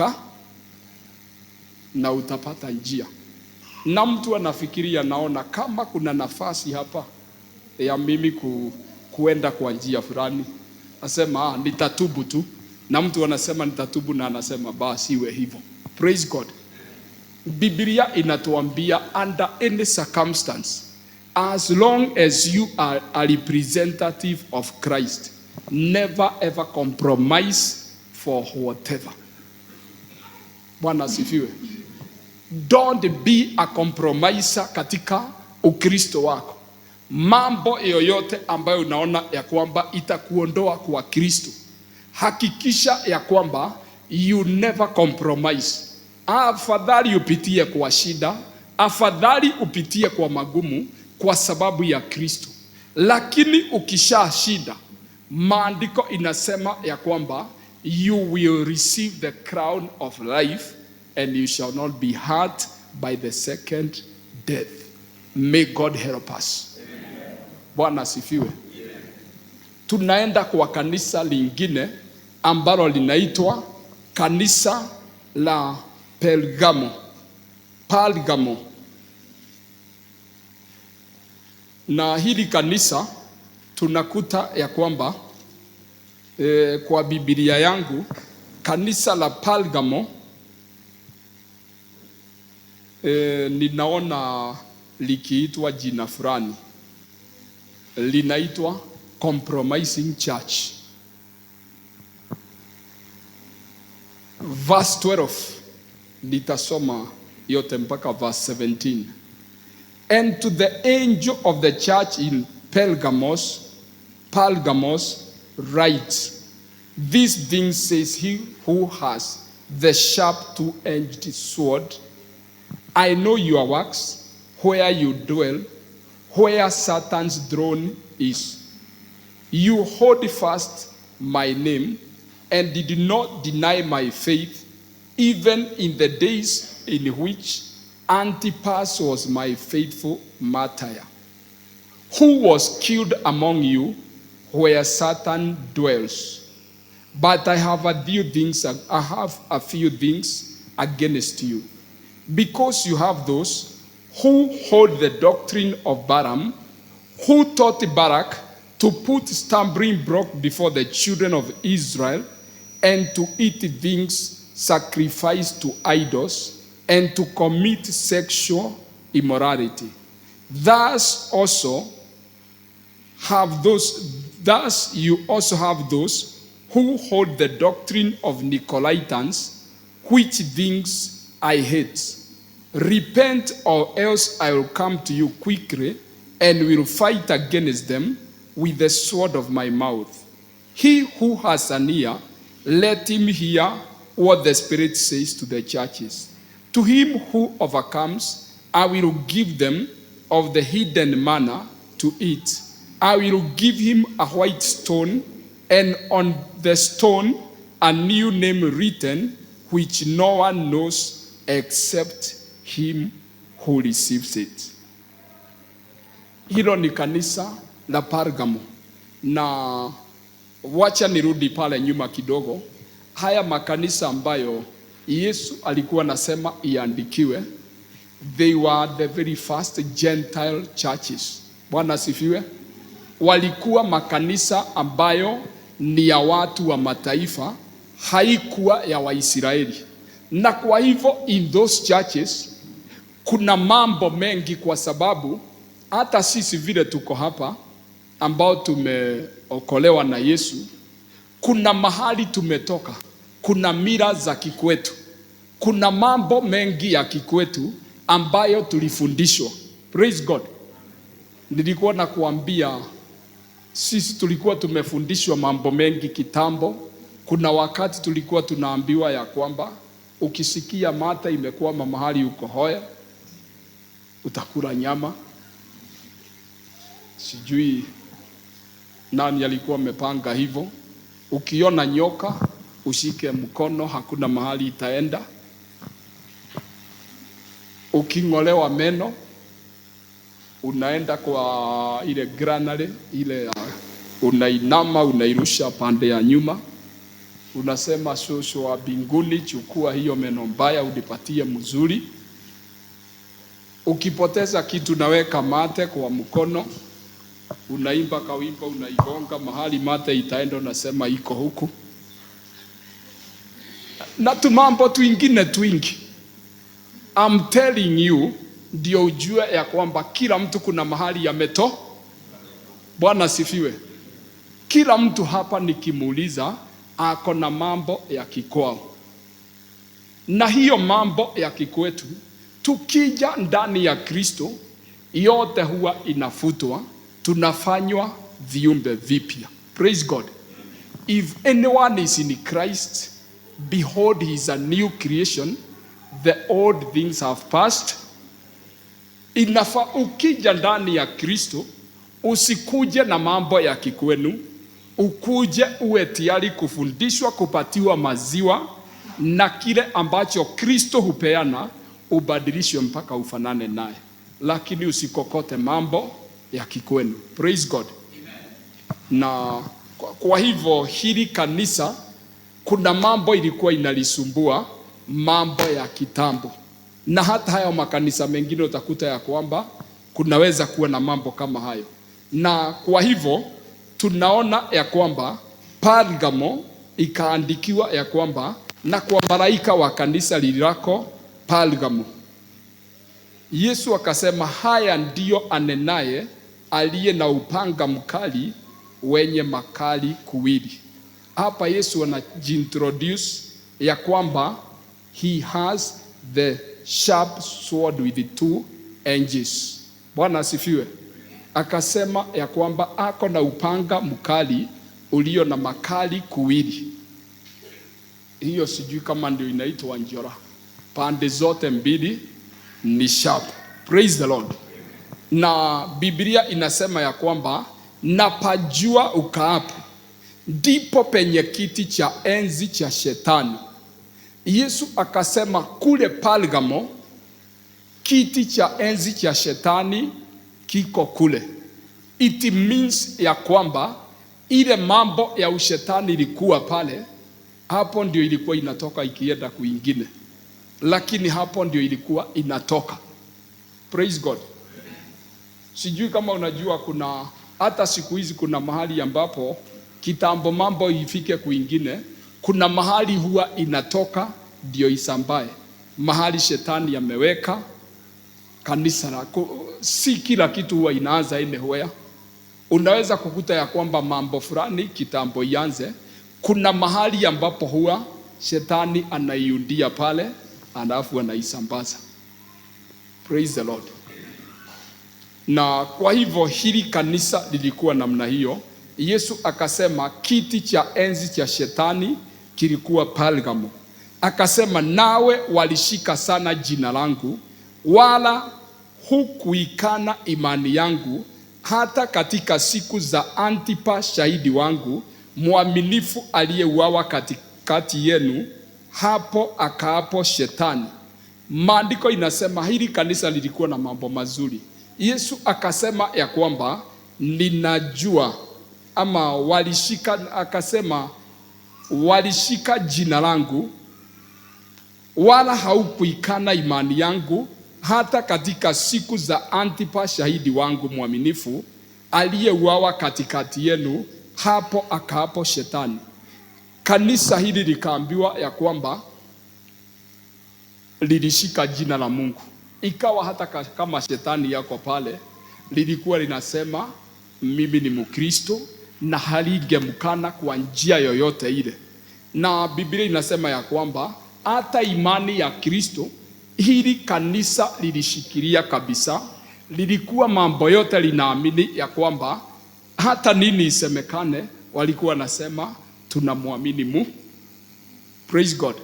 na utapata njia. Na mtu anafikiria, naona kama kuna nafasi hapa ya mimi kuenda kwa njia fulani, asema nitatubu tu, na mtu anasema nitatubu na anasema basi iwe hivyo. Praise God. Biblia inatuambia under any circumstance, as long as you are a representative of Christ, never ever compromise for whatever. Bwana asifiwe. Don't be a compromiser katika Ukristo wako. Mambo yoyote ambayo unaona ya kwamba itakuondoa kwa Kristo, hakikisha ya kwamba you never compromise. Afadhali upitie kwa shida, afadhali upitie kwa magumu kwa sababu ya Kristo. Lakini ukisha shida, maandiko inasema ya kwamba you will receive the crown of life and you shall not be hurt by the second death. May God help us. Bwana asifiwe. Tunaenda kwa kanisa lingine ambalo linaitwa kanisa la Pergamo. Na hili kanisa tunakuta ya kwamba kwa Biblia yangu kanisa la Pergamo ninaona likiitwa jina fulani, linaitwa Compromising Church. Verse 12, nitasoma yote mpaka verse 17. And to the angel of the church in Pergamos write, these things says he who has the sharp two-edged sword. I know your works, where you dwell, where Satan's throne is. You hold fast my name and did not deny my faith, even in the days in which Antipas was my faithful martyr, who was killed among you where Satan dwells. But I have a few things against you, because you have those who hold the doctrine of Balaam, who taught Barak to put stumbling block before the children of Israel, and to eat things sacrificed to idols, and to commit sexual immorality. Thus you also have those who hold the doctrine of Nicolaitans, which things I hate. Repent, or else I will come to you quickly and will fight against them with the sword of my mouth. He who has an ear, let him hear what the Spirit says to the churches. To him who overcomes, I will give them of the hidden manna to eat. I will give him a white stone, and on the stone a new name written, which no one knows except him who receives it. Hilo ni kanisa la Pergamo. Na wacha nirudi pale nyuma kidogo. Haya makanisa ambayo Yesu alikuwa nasema iandikiwe, they were the very first Gentile churches. Bwana sifiwe. Walikuwa makanisa ambayo ni ya watu wa mataifa, haikuwa ya Waisraeli. Na kwa hivyo in those churches kuna mambo mengi, kwa sababu hata sisi vile tuko hapa ambao tumeokolewa na Yesu, kuna mahali tumetoka, kuna mila za kikwetu, kuna mambo mengi ya kikwetu ambayo tulifundishwa. Praise God. Nilikuwa na kuambia sisi tulikuwa tumefundishwa mambo mengi kitambo. Kuna wakati tulikuwa tunaambiwa ya kwamba ukisikia mata imekwama mahali uko Hoya, utakula nyama. Sijui nani alikuwa amepanga hivyo. Ukiona nyoka ushike mkono, hakuna mahali itaenda. Uking'olewa meno unaenda kwa ile granary ile, unainama unairusha pande ya nyuma, unasema shosho wa binguni, chukua hiyo meno mbaya unipatie mzuri. Ukipoteza kitu naweka mate kwa mkono, unaimba kawimba, unaigonga mahali mate itaenda, unasema iko huku, na tumambo twingine twingi. I'm telling you, ndio ujue ya kwamba kila mtu kuna mahali yameto. Bwana sifiwe. Kila mtu hapa nikimuuliza ako na mambo ya kikwao, na hiyo mambo ya kikwetu tukija ndani ya Kristo yote huwa inafutwa, tunafanywa viumbe vipya. Praise God. If anyone is in Christ, behold, he is a new creation, the old things have passed. Inafaa ukija ndani ya Kristo usikuje na mambo ya kikwenu, ukuje uwe tayari kufundishwa, kupatiwa maziwa na kile ambacho Kristo hupeana, ubadilishwe mpaka ufanane naye, lakini usikokote mambo ya kikwenu. Praise God. Na kwa hivyo hili kanisa kuna mambo ilikuwa inalisumbua, mambo ya kitambo, na hata hayo makanisa mengine utakuta ya kwamba kunaweza kuwa na mambo kama hayo. Na kwa hivyo tunaona ya kwamba Pergamo ikaandikiwa ya kwamba, na kwa malaika wa kanisa lililoko Pergamo. Yesu akasema, haya ndiyo anenaye aliye na upanga mkali wenye makali kuwili. Hapa Yesu anajiintroduce ya kwamba he has the sharp sword with the two edges. Bwana asifiwe. Akasema ya kwamba ako na upanga mkali ulio na makali kuwili. Hiyo sijui kama ndio inaitwa njora. Pande zote mbili ni sharp. Praise the Lord. Na Biblia inasema ya kwamba na pajua ukaapo ndipo penye kiti cha enzi cha shetani. Yesu akasema kule Pergamo kiti cha enzi cha shetani kiko kule. It means ya kwamba ile mambo ya ushetani ilikuwa pale, hapo ndio ilikuwa inatoka ikienda kuingine, lakini hapo ndio ilikuwa inatoka. Praise God. Sijui kama unajua kuna hata siku hizi kuna mahali ambapo kitambo mambo ifike kuingine, kuna mahali huwa inatoka ndio isambae. Mahali shetani yameweka kanisa lako, si kila kitu huwa inaanza anywhere. Unaweza kukuta ya kwamba mambo fulani kitambo ianze, kuna mahali ambapo huwa shetani anaiundia pale, alafu anaisambaza. Praise the Lord. Na kwa hivyo hili kanisa lilikuwa namna hiyo. Yesu akasema kiti cha enzi cha shetani kilikuwa Pergamo. Akasema nawe walishika sana jina langu, wala hukuikana imani yangu, hata katika siku za Antipa shahidi wangu, mwaminifu aliyeuawa katikati yenu, hapo akaapo shetani. Maandiko inasema hili kanisa lilikuwa na mambo mazuri. Yesu akasema ya kwamba ninajua, ama walishika, akasema walishika jina langu, wala haukuikana imani yangu, hata katika siku za Antipa shahidi wangu mwaminifu aliyeuawa katikati yenu, hapo akaapo shetani. Kanisa hili likaambiwa ya kwamba lilishika jina la Mungu. Ikawa hata kama shetani yako pale, lilikuwa linasema mimi ni Mkristo, na halingemkana kwa njia yoyote ile. Na Biblia inasema ya kwamba hata imani ya Kristo hili kanisa lilishikilia kabisa. Lilikuwa mambo yote linaamini ya kwamba hata nini isemekane, walikuwa nasema tunamwamini Mungu. Praise God.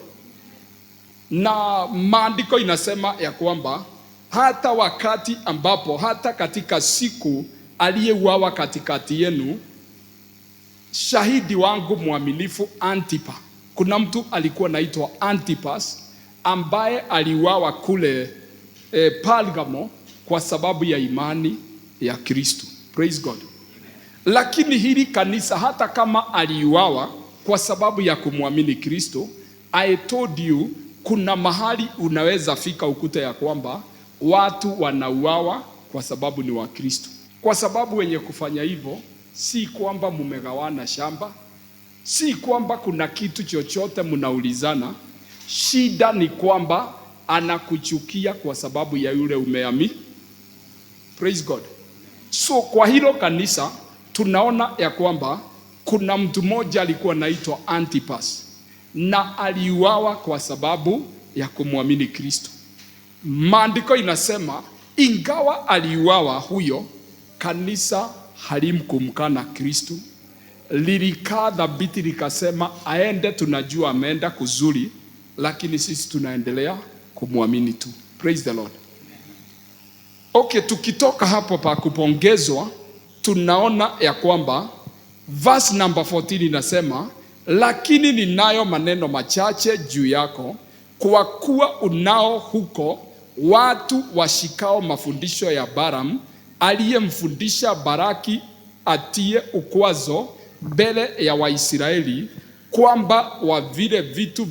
Na maandiko inasema ya kwamba hata wakati ambapo, hata katika siku aliyeuawa katikati yenu, shahidi wangu mwaminifu Antipa. Kuna mtu alikuwa anaitwa Antipas ambaye aliuawa kule Pergamo kwa sababu ya imani ya Kristo. Praise God. Lakini hili kanisa hata kama aliuawa kwa sababu ya kumwamini Kristo, I told you kuna mahali unaweza fika ukute ya kwamba watu wanauawa kwa sababu ni wa Kristo. Kwa sababu wenye kufanya hivyo si kwamba mumegawana shamba, si kwamba kuna kitu chochote mnaulizana. Shida ni kwamba anakuchukia kwa sababu ya yule umeamini. Praise God. So kwa hilo kanisa tunaona ya kwamba kuna mtu mmoja alikuwa anaitwa Antipas na aliuawa kwa sababu ya kumwamini Kristo. Maandiko inasema ingawa aliuawa huyo, kanisa halimkumkana Kristo, lilikaa dhabiti likasema aende, tunajua ameenda kuzuri, lakini sisi tunaendelea kumwamini tu. Praise the Lord. Okay, tukitoka hapo pa kupongezwa, tunaona ya kwamba verse number 14 inasema, lakini ninayo maneno machache juu yako, kwa kuwa unao huko watu washikao mafundisho ya Balaam, aliyemfundisha Baraki atie ukwazo mbele ya Waisraeli, kwamba wa vile vitu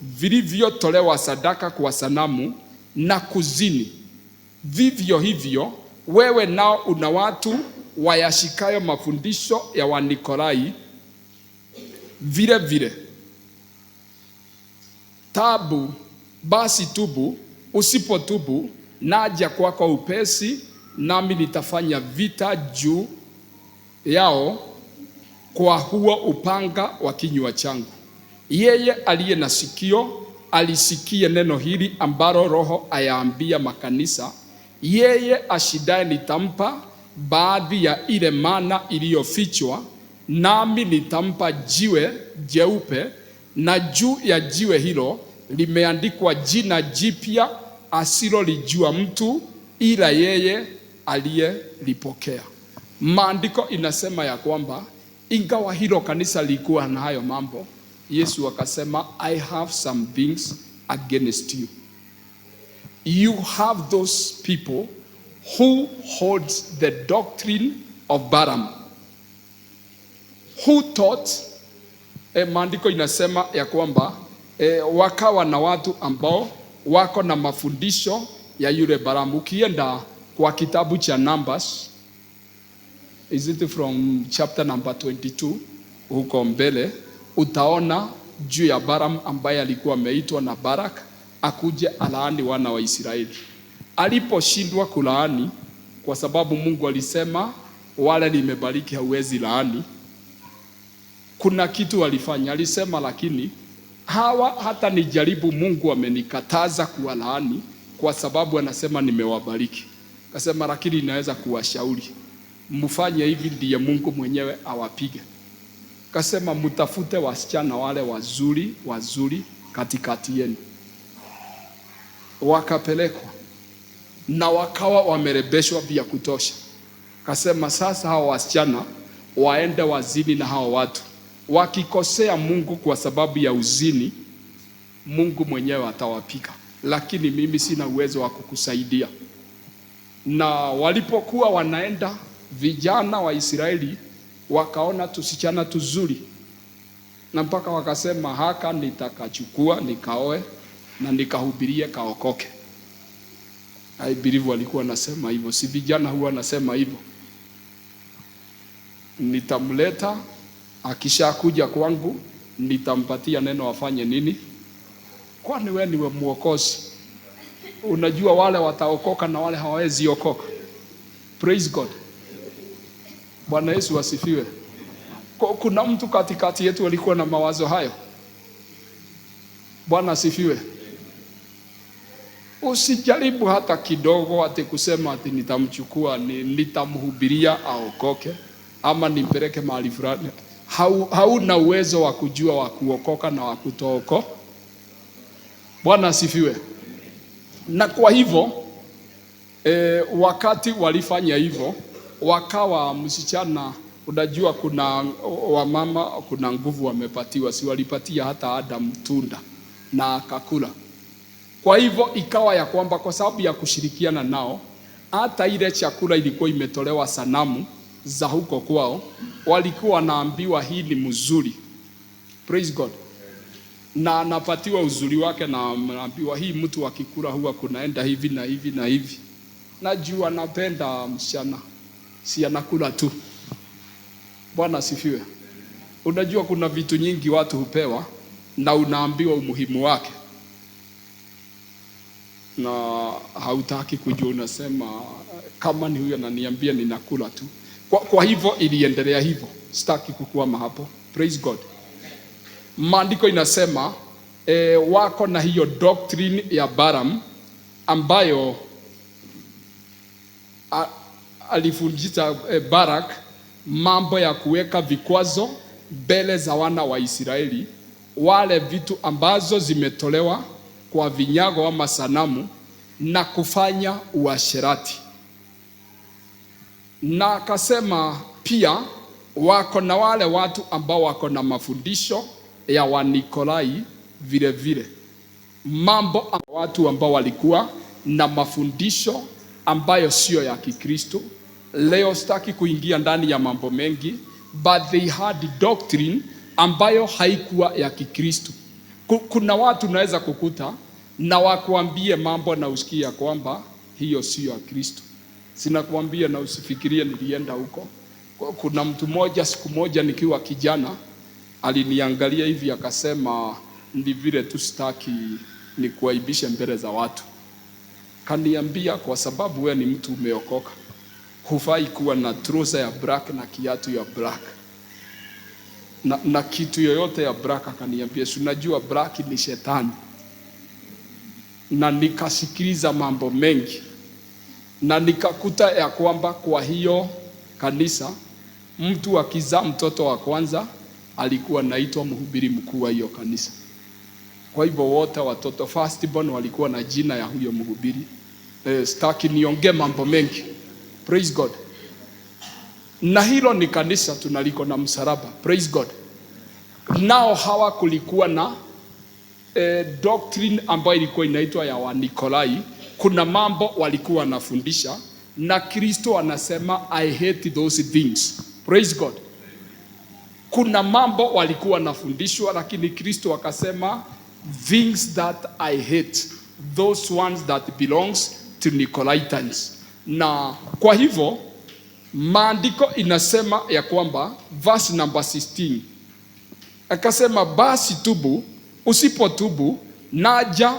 vilivyotolewa sadaka kwa sanamu na kuzini. Vivyo hivyo wewe nao una watu wayashikayo mafundisho ya Wanikolai vile vile. Basi tubu, usipotubu naja kwako upesi, nami nitafanya vita juu yao kwa huo upanga wa kinywa changu. Yeye aliye na sikio alisikie neno hili ambalo Roho ayaambia makanisa. Yeye ashidaye nitampa baadhi ya ile mana iliyofichwa, nami nitampa jiwe jeupe, na juu ya jiwe hilo limeandikwa jina jipya asilolijua mtu ila yeye aliyelipokea. Maandiko inasema ya kwamba ingawa hilo kanisa lilikuwa na hayo mambo, Yesu akasema, I have some things against you. You have those people who holds the doctrine of Balaam, who taught, maandiko inasema ya kwamba wakawa na watu ambao wako na mafundisho ya yule Balaam. Ukienda kwa kitabu cha Numbers, is it from chapter number 22, huko mbele utaona juu ya Balaam ambaye alikuwa ameitwa na Barak akuje alaani wana wa Israeli. Aliposhindwa kulaani kwa sababu Mungu alisema wale nimebariki hauwezi laani, kuna kitu walifanya. Alisema, lakini hawa hata nijaribu, Mungu amenikataza kuwalaani kwa sababu anasema nimewabariki. Akasema, lakini inaweza kuwashauri mfanye hivi, ndiye Mungu mwenyewe awapige. Akasema, mtafute wasichana wale wazuri katikati yenu. Wakapelekwa na wakawa wamerebeshwa vya kutosha. Akasema, sasa hao wasichana waende wazini na hao watu. Wakikosea Mungu kwa sababu ya uzini, Mungu mwenyewe atawapiga, lakini mimi sina uwezo wa kukusaidia. Na walipokuwa wanaenda, vijana wa Israeli wakaona tusichana tuzuri, na mpaka wakasema, haka nitakachukua nikaoe na nikahubirie kaokoke. I believe walikuwa nasema hivyo, si vijana huwa nasema hivyo. Nitamleta, akishakuja kwangu nitampatia neno afanye nini? Kwani wewe ni mwokozi, unajua wale wataokoka na wale hawawezi okoka. Praise God. Bwana Yesu asifiwe. Kuna mtu katikati yetu alikuwa na mawazo hayo. Bwana asifiwe. Usijaribu hata kidogo ati kusema ati nitamchukua, nitamhubiria aokoke ama nimpeleke mahali fulani. Hauna uwezo wa kujua wa kuokoka na wa kutookoka. Bwana asifiwe. Na kwa hivyo wakati walifanya hivyo, wakawa msichana, unajua kuna wamama kuna nguvu wamepatiwa, si walipatia hata Adam tunda na akakula. Kwa hivyo ikawa ya kwamba kwa sababu ya kushirikiana nao, hata ile chakula ilikuwa imetolewa sanamu za huko kwao, walikuwa wanaambiwa hii ni mzuri. Praise God. Na anapatiwa uzuri wake na anaambiwa hii mtu akikula huwa kunaenda hivi na hivi na hivi. Najua anapenda msichana, si anakula tu. Bwana asifiwe. Unajua kuna vitu nyingi watu hupewa na unaambiwa umuhimu wake, na hautaki kujua, unasema kama ni huyo ananiambia ninakula tu. Kwa hivyo iliendelea hivyo, sitaki kukwama hapo. Praise God. Maandiko inasema wako na hiyo doctrine ya Balaam ambayo alifundisha Barak mambo ya kuweka vikwazo mbele za wana wa Israeli, wale vitu ambazo zimetolewa kwa vinyago ama sanamu, na kufanya uasherati. Na akasema pia wako na wale watu ambao wako na mafundisho ya Wanikolai vile vile, mambo watu ambao walikuwa na mafundisho ambayo sio ya Kikristo. Leo sitaki kuingia ndani ya mambo mengi, but they had doctrine ambayo haikuwa ya Kikristo. Kuna watu naweza kukuta na wakuambie mambo na usikia kwamba hiyo sio ya Kristo. Sinakuambia na usifikirie nilienda huko. Kuna mtu mmoja siku moja nikiwa kijana aliniangalia hivi akasema ni vile tu sitaki nikuaibishe mbele za watu. Kaniambia kwa sababu wewe ni mtu umeokoka, hufai kuwa na trouser ya black na kiatu ya black na kitu yoyote ya black. Akaniambia si unajua black ni shetani. Na nikasikiliza mambo mengi na nikakuta ya kwamba kwa hiyo kanisa mtu akizaa mtoto wa kwanza alikuwa naitwa mhubiri mkuu wa hiyo kanisa. Kwa hivyo wote watoto firstborn walikuwa na jina ya huyo mhubiri. Sitaki niongee mambo mengi. Praise God. Na hilo ni kanisa tunaliko na msalaba. Praise God. Nao hawa kulikuwa na doctrine ambayo ilikuwa inaitwa ya Wanikolai. Kuna mambo walikuwa wanafundisha na Kristo anasema I hate those things. Praise God. Kuna mambo walikuwa wanafundishwa lakini Kristo akasema things that I hate, those ones that belongs to Nicolaitans. Na kwa hivyo maandiko inasema ya kwamba verse number 16 akasema basi tubu, usipotubu naja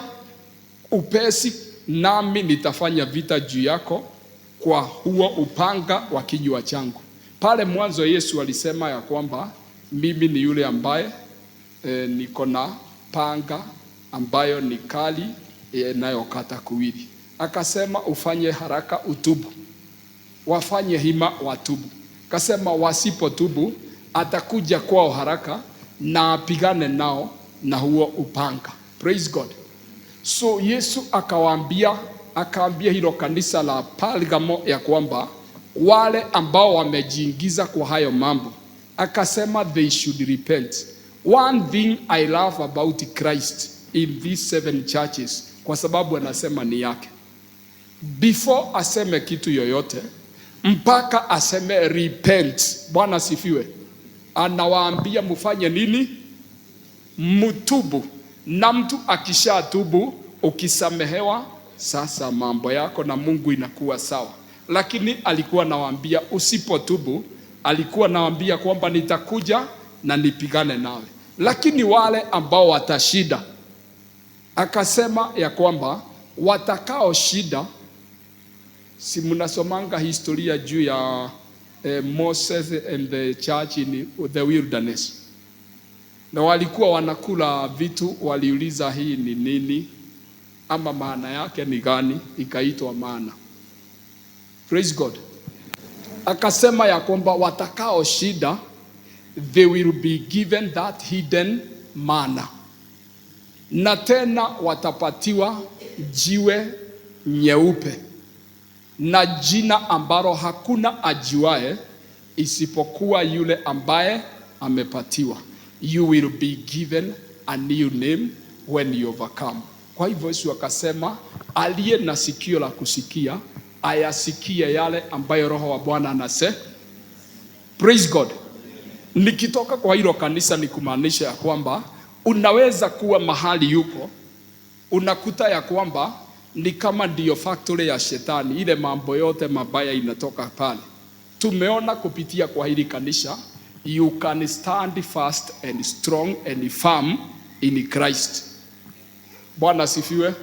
upesi, nami nitafanya vita juu yako kwa huo upanga wa kinywa changu. Pale mwanzo Yesu alisema ya kwamba mimi ni yule ambaye niko na panga ambayo ni kali inayokata kuwili. Akasema ufanye haraka utubu, wafanye hima watubu. Akasema wasipotubu atakuja kwao haraka na apigane nao na huo upanga. Praise God. So Yesu akaambia hilo kanisa la Pergamo ya kwamba wale ambao wamejiingiza kwa hayo mambo, akasema they should repent. One thing I love about Christ in these 7 churches, kwa sababu anasema ni yake, before aseme kitu yoyote mpaka aseme repent. Bwana sifiwe. Anawaambia mufanye nini? Mtubu. Na mtu akishatubu, ukisamehewa, sasa mambo yako na Mungu inakuwa sawa. Lakini alikuwa anawaambia usipotubu, alikuwa anawaambia kwamba nitakuja na nipigane nawe. Lakini wale ambao watashida, akasema ya kwamba watakao shida, si mnasomanga historia juu ya Moses and the church in the wilderness. Na walikuwa wanakula vitu, waliuliza hii ni nini ama maana yake ni gani, ikaitwa mana. Praise God. Akasema ya kwamba watakao shida, they will be given that hidden manna. Na tena watapatiwa jiwe nyeupe na jina ambalo hakuna ajuae isipokuwa yule ambaye amepatiwa. You will be given a new name when you overcome. Kwa hivyo Yesu akasema aliye na sikio la kusikia ayasikie yale ambayo Roho wa Bwana anasema. Praise God. Nikitoka kwa hilo kanisa ni kumaanisha ya kwamba unaweza kuwa mahali yuko, unakuta ya kwamba ni kama ndio factory ya shetani, ile mambo yote mabaya inatoka pale. Tumeona kupitia kwa hili kanisa, you can stand fast and strong and firm in Christ. Bwana asifiwe.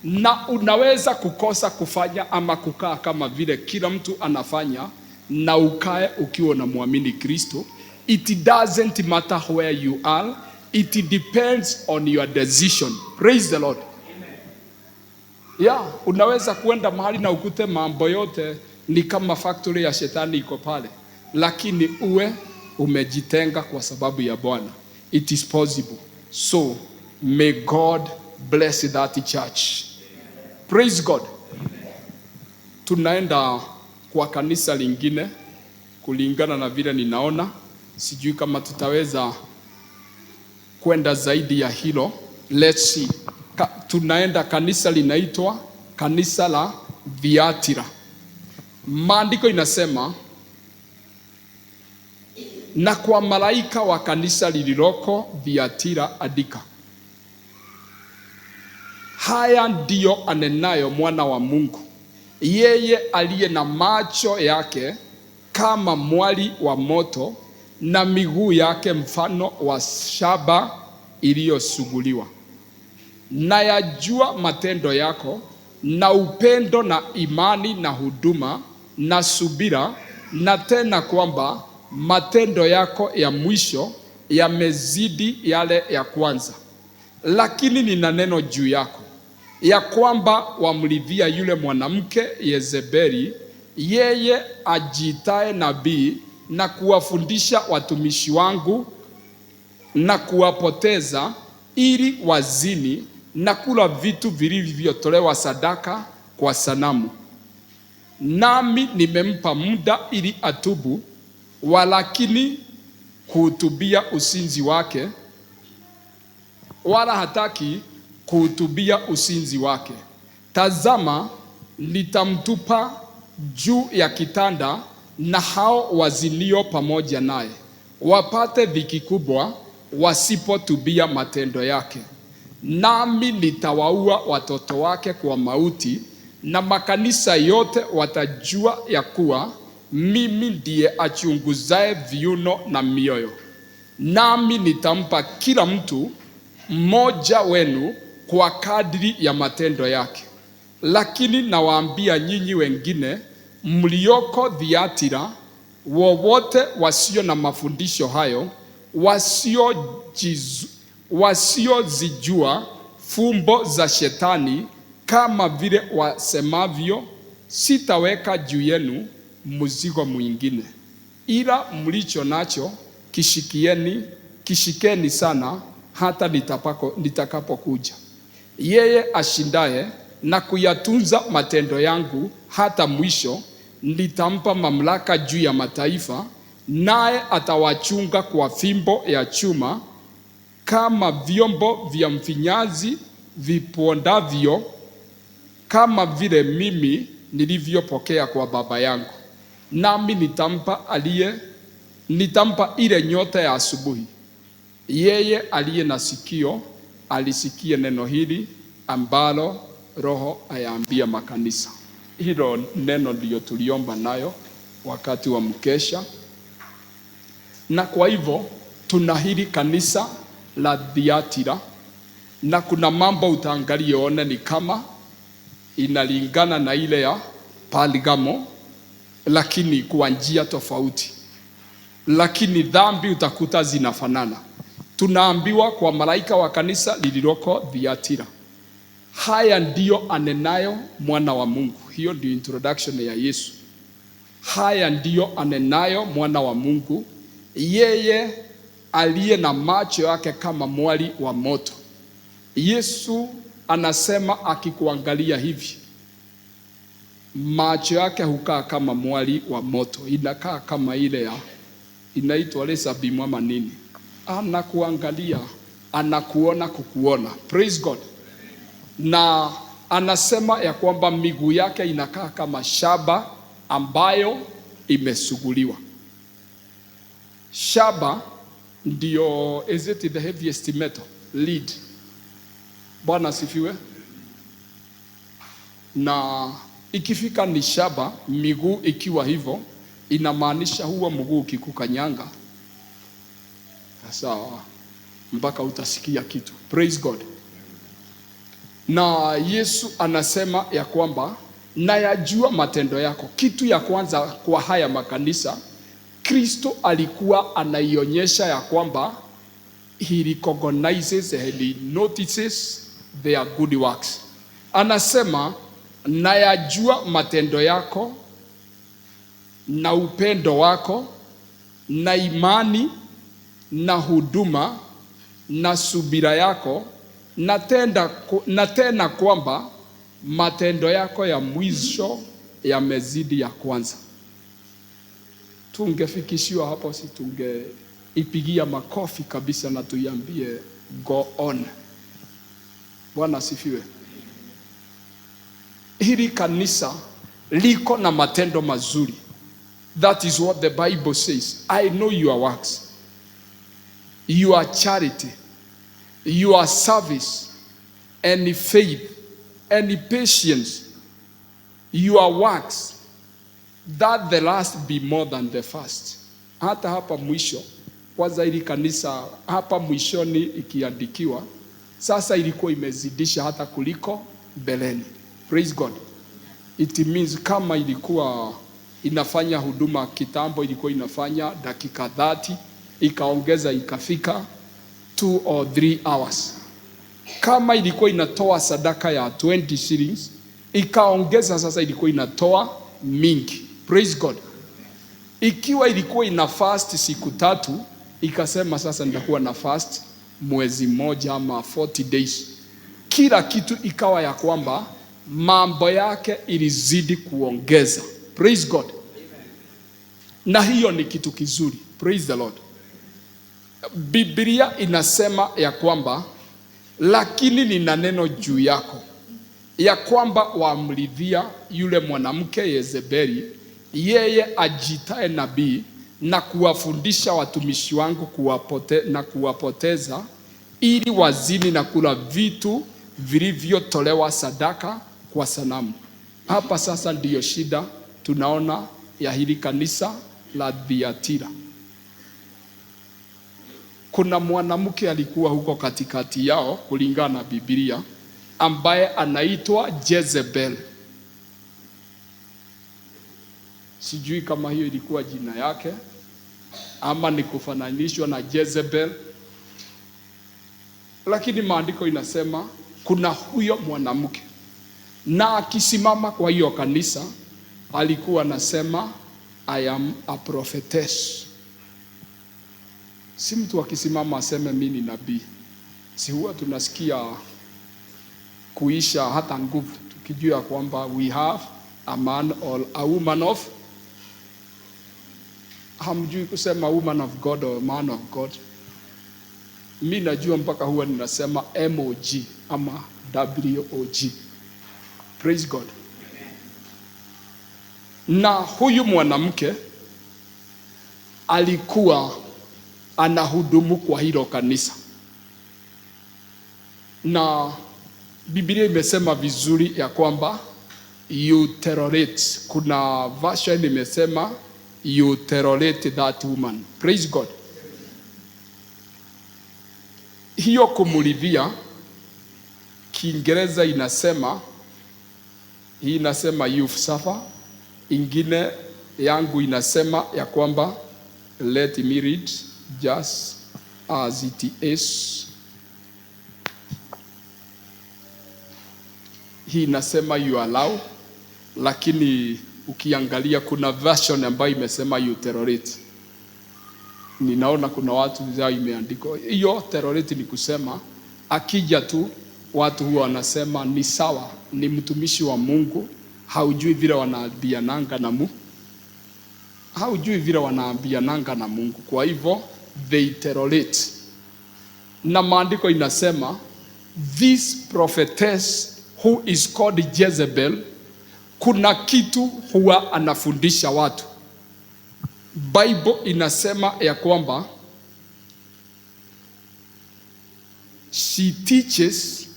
Na unaweza kukosa kufanya ama kukaa kama vile kila mtu anafanya, na ukae ukiwa unamwamini Kristo. It doesn't matter where you are, it depends on your decision. Praise the Lord. Yeah, unaweza kuenda mahali na ukute mambo yote ni kama factory ya shetani iko pale, lakini uwe umejitenga kwa sababu ya Bwana. It is possible. So may God bless that church. Praise God. Tunaenda kwa kanisa lingine kulingana na vile ninaona. Sijui kama tutaweza kwenda zaidi ya hilo. Let's see. Tunaenda kanisa linaitwa kanisa la Thiatira. Maandiko inasema, na kwa malaika wa kanisa lililoko Thiatira andika, haya ndiyo anenayo mwana wa Mungu, yeye aliye na macho yake kama mwali wa moto na miguu yake mfano wa shaba iliyosuguliwa. Na yajua matendo yako na upendo na imani na huduma na subira, na tena kwamba matendo yako ya mwisho yamezidi yale ya kwanza. Lakini nina neno juu yako, ya kwamba wamridhia yule mwanamke Yezebeli, yeye ajiitaye nabii, na kuwafundisha watumishi wangu na kuwapoteza, ili wazini na kula vitu vilivyotolewa sadaka kwa sanamu. Nami nimempa muda ili atubu, walakini kuhutubia usinzi wake, wala hataki kuhutubia usinzi wake. Tazama, nitamtupa juu ya kitanda, na hao wazinio pamoja naye wapate dhiki kubwa, wasipotubia matendo yake. Nami nitawaua watoto wake kwa mauti, na makanisa yote watajua ya kuwa mimi ndiye achunguzaye viuno na mioyo. Nami nitampa kila mtu mmoja wenu kwa kadri ya matendo yake. Lakini nawaambia nyinyi wengine mlioko Thiatira, wowote wasio na mafundisho hayo, wasiozijua fumbo za shetani, kama vile wasemavyo, sitaweka juu yenu mzigo mwingine, ila mlicho nacho kishikeni sana hata nitakapokuja. Yeye ashindaye na kuyatunza matendo yangu hata mwisho, nitampa mamlaka juu ya mataifa, naye atawachunga kwa fimbo ya chuma, kama vyombo vya mfinyanzi vipondavyo, kama vile mimi nilivyopokea kwa Baba yangu. Nami nitampa ile nyota ya asubuhi. Yeye aliye na sikio alisikie neno hili ambalo Roho ayaambia makanisa. Hilo neno ndio tuliomba nayo wakati wa mkesha. Na kwa hivyo tuna hili kanisa la Thiatira, na kuna mambo utaangalia uone ni kama inalingana na ile ya Pergamo, lakini kwa njia tofauti, lakini dhambi utakuta zinafanana. Tunaambiwa kwa malaika wa kanisa lililoko Thiatira, haya ndiyo anenayo mwana wa Mungu. Hiyo ndio introduction ya Yesu. Haya ndiyo anenayo mwana wa Mungu, yeye aliye na macho yake kama mwali wa moto. Yesu anasema akikuangalia hivi, macho yake hukaa kama mwali wa moto, inakaa kama ile ya inaitwa lesa bimwama nini, anakuangalia, anakuona kukuona. Praise God. Na anasema ya kwamba miguu yake inakaa kama shaba ambayo imesuguliwa. Shaba ndio, is it the heaviest metal? Lead. Bwana asifiwe. Na ikifika ni shaba, miguu ikiwa hivyo, inamaanisha huwa mguu ukikukanyanga sawa mpaka utasikia kitu. Praise God. Na Yesu anasema ya kwamba nayajua matendo yako. Kitu ya kwanza kwa haya makanisa, Kristo alikuwa anaionyesha ya kwamba he recognizes and he notices their good works. Anasema nayajua matendo yako na upendo wako na imani na huduma na subira yako, na tena kwamba matendo yako ya mwisho yamezidi ya kwanza. Tungefikishiwa hapo, si tungeipigia makofi kabisa na tuiambie go on. Bwana asifiwe. Hili kanisa liko na matendo mazuri. That is what the Bible says. I know your works, your charity, your service, and faith, and patience, your works, that the last be more than the first. Hata hapa mwisho, kwanza hili kanisa hapa mwishoni ikiandikiwa, sasa ilikuwa imezidisha hata kuliko beleni. Praise God. It means kama ilikuwa inafanya huduma kitambo, ilikuwa inafanya dakika 30, ikaongeza ikafika 2 or 3 hours. Kama ilikuwa inatoa sadaka ya 20 shillings, ikaongeza sasa ilikuwa inatoa mingi. Praise God. Ikiwa ilikuwa ina fast siku 3, ikasema sasa nitakuwa na fast mwezi mmoja ama 40 days. Kila kitu ikawa ya kwamba mambo yake ilizidi kuongeza. Praise God. Na hiyo ni kitu kizuri. Praise the Lord. Biblia inasema ya kwamba lakini nina neno juu yako, ya kwamba wamridhia yule mwanamke Yezebeli, yeye ajitae nabii na kuwafundisha watumishi wangu kuwapoteza, ili wazini na kula vitu vilivyotolewa sadaka kwa sanamu. Hapa sasa ndiyo shida tunaona ya hili kanisa la Thiatira. Kuna mwanamke alikuwa huko katikati yao kulingana na Biblia, ambaye anaitwa Jezebel. Sijui kama hiyo ilikuwa jina yake ama ni kufananishwa na Jezebel, lakini maandiko inasema kuna huyo mwanamke, na akisimama kwa hiyo kanisa alikuwa anasema I am a prophetess. Si mtu akisimama aseme mimi ni nabii. Si huwa tunasikia kuisha hata nguvu tukijua kwamba we have a man or a woman of, hamjui kusema woman of God or man of God. Mimi najua mpaka huwa ninasema MOG ama WOG. Praise God. Na huyu mwanamke alikuwa anahudumu kwa hilo kanisa, na Biblia imesema vizuri ya kwamba you tolerate. Kuna version imesema you tolerate that woman. Praise God. Hiyo kumulivia, Kiingereza inasema, hii inasema you've suffer. Ingine yangu inasema ya kwamba let me read just as it is. Hii inasema you allow, lakini ukiangalia kuna version ambayo imesema you tolerate. Ninaona kuna watu zao imeandikwa hiyo tolerate, ni kusema akija tu watu huwa wanasema ni sawa, ni mtumishi wa Mungu, haujui vile wanaambiananga na Mungu, haujui vile wanaambiananga na Mungu, kwa hivyo they tolerate. Na maandiko inasema this prophetess who is called Jezebel, kuna kitu huwa anafundisha watu. Bible inasema ya kwamba she teaches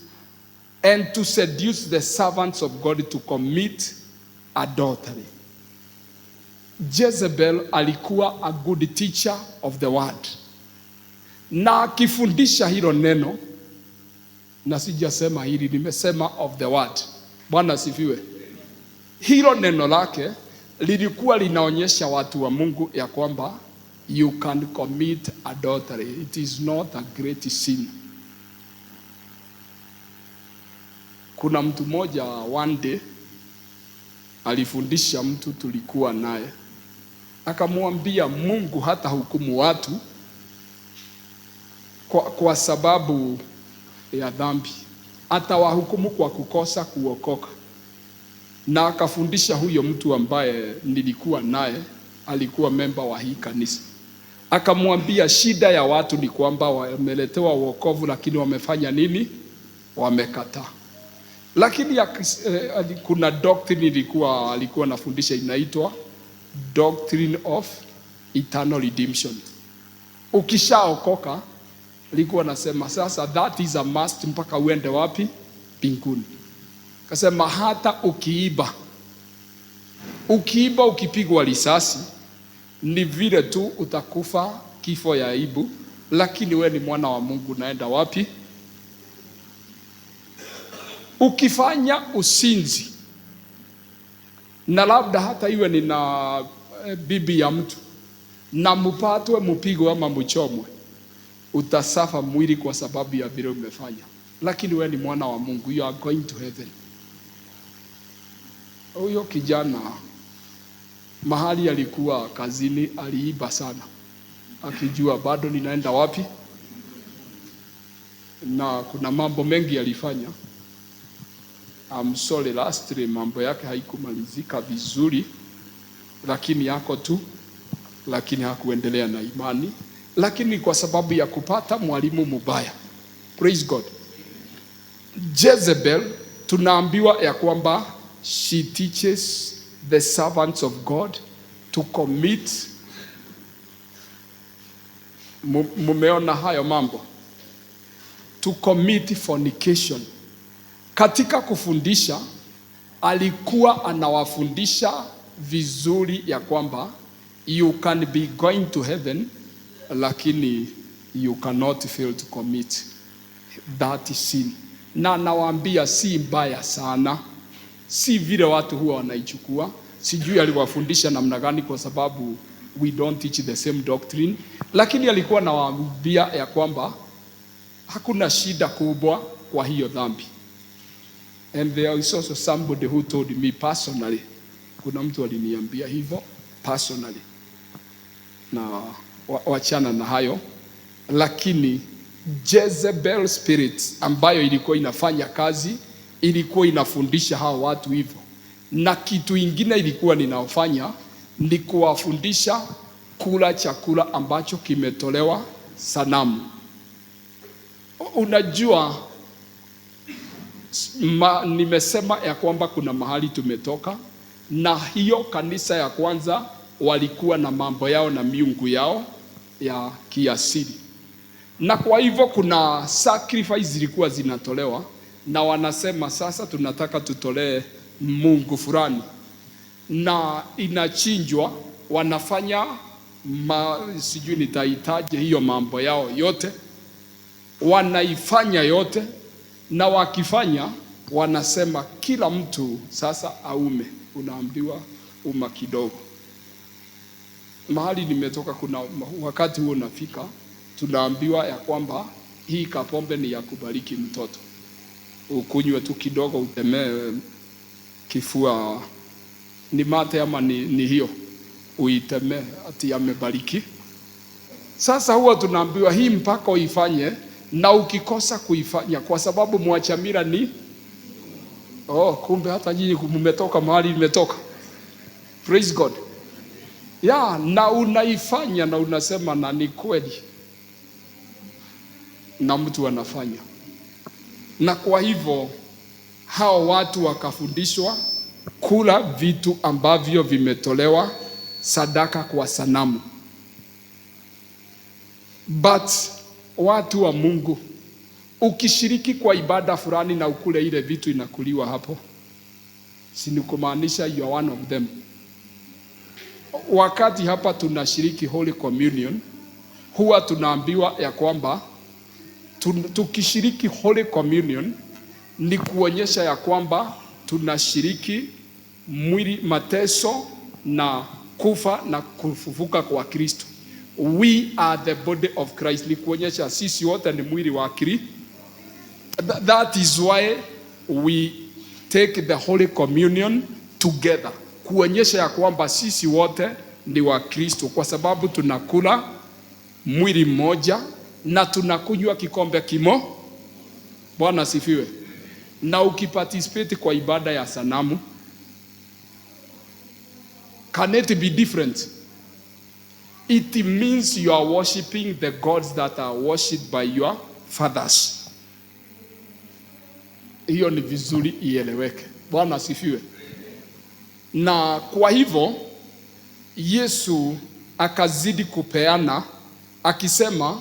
and to seduce the servants of God to commit adultery. Jezebel alikuwa a good teacher of the word, na akifundisha hilo neno, na sijasema hili, nimesema of the word. Bwana asifiwe. Hilo neno lake lilikuwa linaonyesha watu wa Mungu ya kwamba you can commit adultery. It is not a great sin. Kuna mtu mmoja one day alifundisha mtu tulikuwa naye, akamwambia Mungu hata hukumu watu kwa sababu ya dhambi, atawahukumu kwa kukosa kuokoka. Na akafundisha huyo mtu ambaye nilikuwa naye, alikuwa memba wa hii kanisa, akamwambia shida ya watu ni kwamba wameletewa wokovu, lakini wamefanya nini? Wamekataa. Lakini kuna doctrine alikuwa anafundisha inaitwa Doctrine of Eternal Redemption. Ukishaokoka, alikuwa anasema sasa that is a must mpaka uende wapi? Mbinguni. Kasema hata ukiiba ukipigwa risasi ni vile tu utakufa kifo ya aibu, lakini we ni mwana wa Mungu, naenda wapi? Ukifanya usinzi na labda hata iwe ni na bibi ya mtu na mupatwe mupigwe ama mchomwe, utasafa mwili kwa sababu ya vile umefanya, lakini we ni mwana wa Mungu, you are going to heaven. Huyo kijana mahali alikuwa kazini aliiba sana, akijua bado ninaenda wapi, na kuna mambo mengi alifanya. I'm sorry, lastly mambo yake haikumalizika vizuri, lakini yako tu, lakini hakuendelea na imani, lakini kwa sababu ya kupata mwalimu mubaya. Praise God. Jezebel tunaambiwa ya kwamba she teaches the servants of God to commit. Mumeona hayo mambo, to commit fornication. Katika kufundisha alikuwa anawafundisha vizuri ya kwamba you can be going to heaven, lakini you cannot fail to commit that sin. Na nawaambia si mbaya sana, si vile watu huwa wanaichukua. Sijui aliwafundisha namna gani, kwa sababu we don't teach the same doctrine, lakini alikuwa anawaambia ya kwamba hakuna shida kubwa kwa hiyo dhambi. And there is also somebody who told me personally, kuna mtu aliniambia hivyo personally, na wachana na hayo. Lakini Jezebel spirit ambayo ilikuwa inafanya kazi, ilikuwa inafundisha hao watu hivyo, na kitu ingine ilikuwa ninaofanya ni kuwafundisha kula chakula ambacho kimetolewa sanamu. Unajua nimesema ya kwamba kuna mahali tumetoka, na hiyo kanisa ya kwanza walikuwa na mambo yao na miungu yao ya kiasili, na kwa hivyo kuna sacrifice zilikuwa zinatolewa, na wanasema sasa tunataka tutolee mungu fulani, na inachinjwa. Wanafanya sijui nitahitaji hiyo mambo yao yote, wanaifanya yote, na wakifanya wanasema kila mtu sasa aume. Unaambiwa uma kidogo. Mahali nimetoka kuna wakati huo unafika, tunaambiwa ya kwamba hii kapombe ni ya kubariki mtoto, ukunywe tu kidogo, utemee kifua, ni mate ama ni hiyo, uitemee ati amebariki. Sasa huwa tunaambiwa hii mpaka uifanye, na ukikosa kuifanya kwa sababu mwachamira ni kumbe hata nyinyi mmetoka mahali nimetoka. Praise God. Na unaifanya na unasema na ni kweli, na mtu anafanya. Na kwa hivyo hao watu wakafundishwa kula vitu ambavyo vimetolewa sadaka kwa sanamu. But watu wa Mungu, ukishiriki kwa ibada fulani na ukule ile vitu inakuliwa hapo, si ni kumaanisha you are one of them? Wakati hapa tunashiriki Holy Communion, huwa tunaambiwa ya kwamba tukishiriki Holy Communion ni kuonyesha ya kwamba tunashiriki mwili, mateso na kufa na kufufuka kwa Kristo. We are the body of Christ. Ni kuonyesha sisi wote ni mwili wa Kristo. That is why we take the Holy Communion together. Kuonyesha ya kwamba sisi wote ni wa Kristo, kwa sababu tunakula mwili mmoja na tunakunywa kikombe kimo. Bwana asifiwe. Na ukiparticipate kwa ibada ya sanamu, can it be different? It means you are worshiping the gods that are worshipped by your fathers. Hiyo ni vizuri ieleweke. Bwana asifiwe. Na kwa hivyo Yesu akazidi kupeana akisema,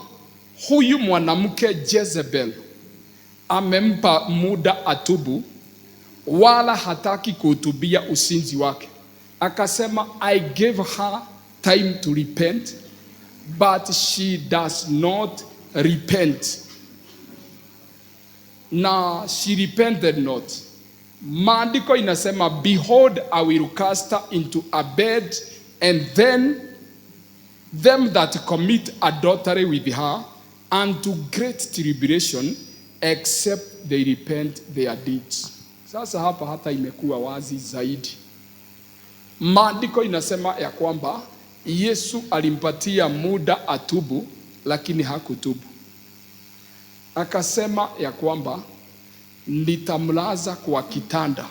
huyu mwanamke Jezebel amempa muda atubu, wala hataki kuhutubia usinzi wake. Akasema, I gave her time to repent, but she does not repent. Na she repented not. Maandiko inasema, behold, I will cast her into a bed, and then them that commit adultery with her unto great tribulation, except they repent their deeds. Sasa hapa hata imekuwa wazi zaidi. Maandiko inasema ya kwamba Yesu alimpatia muda atubu, lakini hakutubu. Akasema ya kwamba nitamlaza kwa kitanda,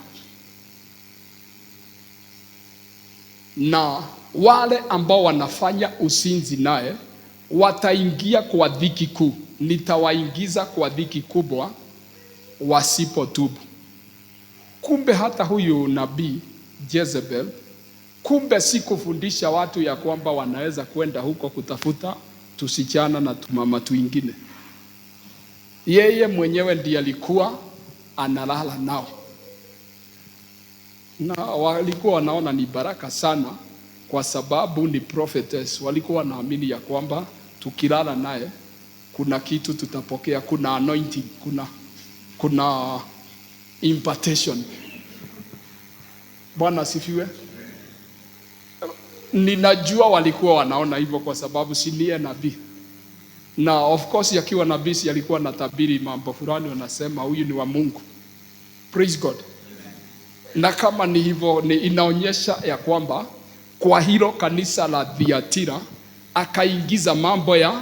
na wale ambao wanafanya usinzi naye wataingia kwa dhiki kuu. Nitawaingiza kwa dhiki kubwa wasipotubu. Kumbe hata huyu nabii Jezebel, kumbe si kufundisha watu ya kwamba wanaweza kwenda huko kutafuta tusichana na tumama tuingine. Yeye mwenyewe ndiye alikuwa analala nao, na walikuwa wanaona ni baraka sana, kwa sababu ni prophetess. Walikuwa wanaamini ya kwamba tukilala naye kuna kitu tutapokea, kuna anointing, kuna impartation. Bwana asifiwe. Ninajua walikuwa wanaona hivyo kwa sababu si ndiye nabii. Na of course yakiwa nabii si alikuwa anatabiri mambo fulani, wanasema huyu ni wa Mungu. Praise God. Na kama ni hivyo, ni inaonyesha ya kwamba kwa hilo kanisa la Thiatira akaingiza mambo ya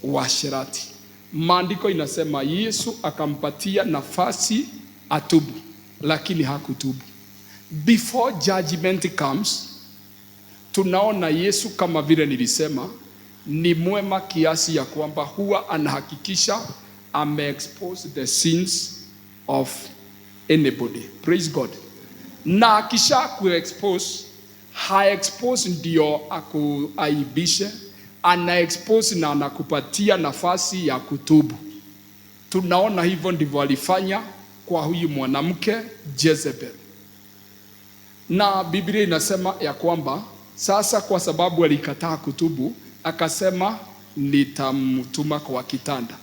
uasherati. Maandiko inasema Yesu akampatia nafasi atubu, lakini hakutubu. Before judgment comes, tunaona Yesu kama vile nilisema ni mwema kiasi ya kwamba huwa anahakikisha ame-expose the sins of anybody. Praise God. Na kisha ku-expose, ha-expose ndio akuaibishe, ana-expose na anakupatia nafasi ya kutubu. Tunaona hivyo ndivyo alifanya kwa huyu mwanamke Jezebel. Na Biblia inasema ya kwamba sasa kwa sababu alikataa kutubu, akasema nitamtuma kwa kitanda.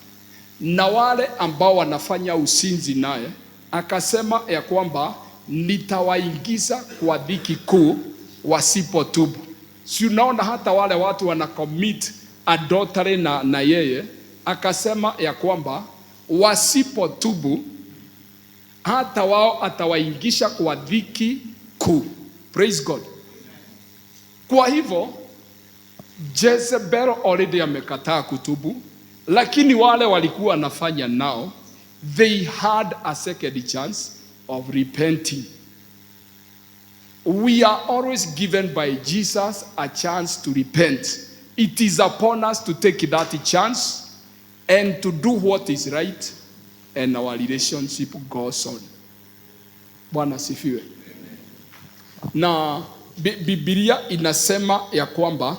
Na wale ambao wanafanya usinzi naye, akasema ya kwamba nitawaingiza kwa dhiki kuu wasipotubu. Si unaona hata wale watu wana commit adultery na yeye, akasema ya kwamba wasipotubu hata wao atawaingisha kwa dhiki kuu. Praise God. Kwa hivyo Jezebel already amekataa kutubu, lakini wale walikuwa wanafanya nao, they had a second chance of repenting. We are always given by Jesus a chance to repent. It is upon us to take that chance and to do what is right, and our relationship goes on. Bwana sifiwe. Na Biblia inasema ya kwamba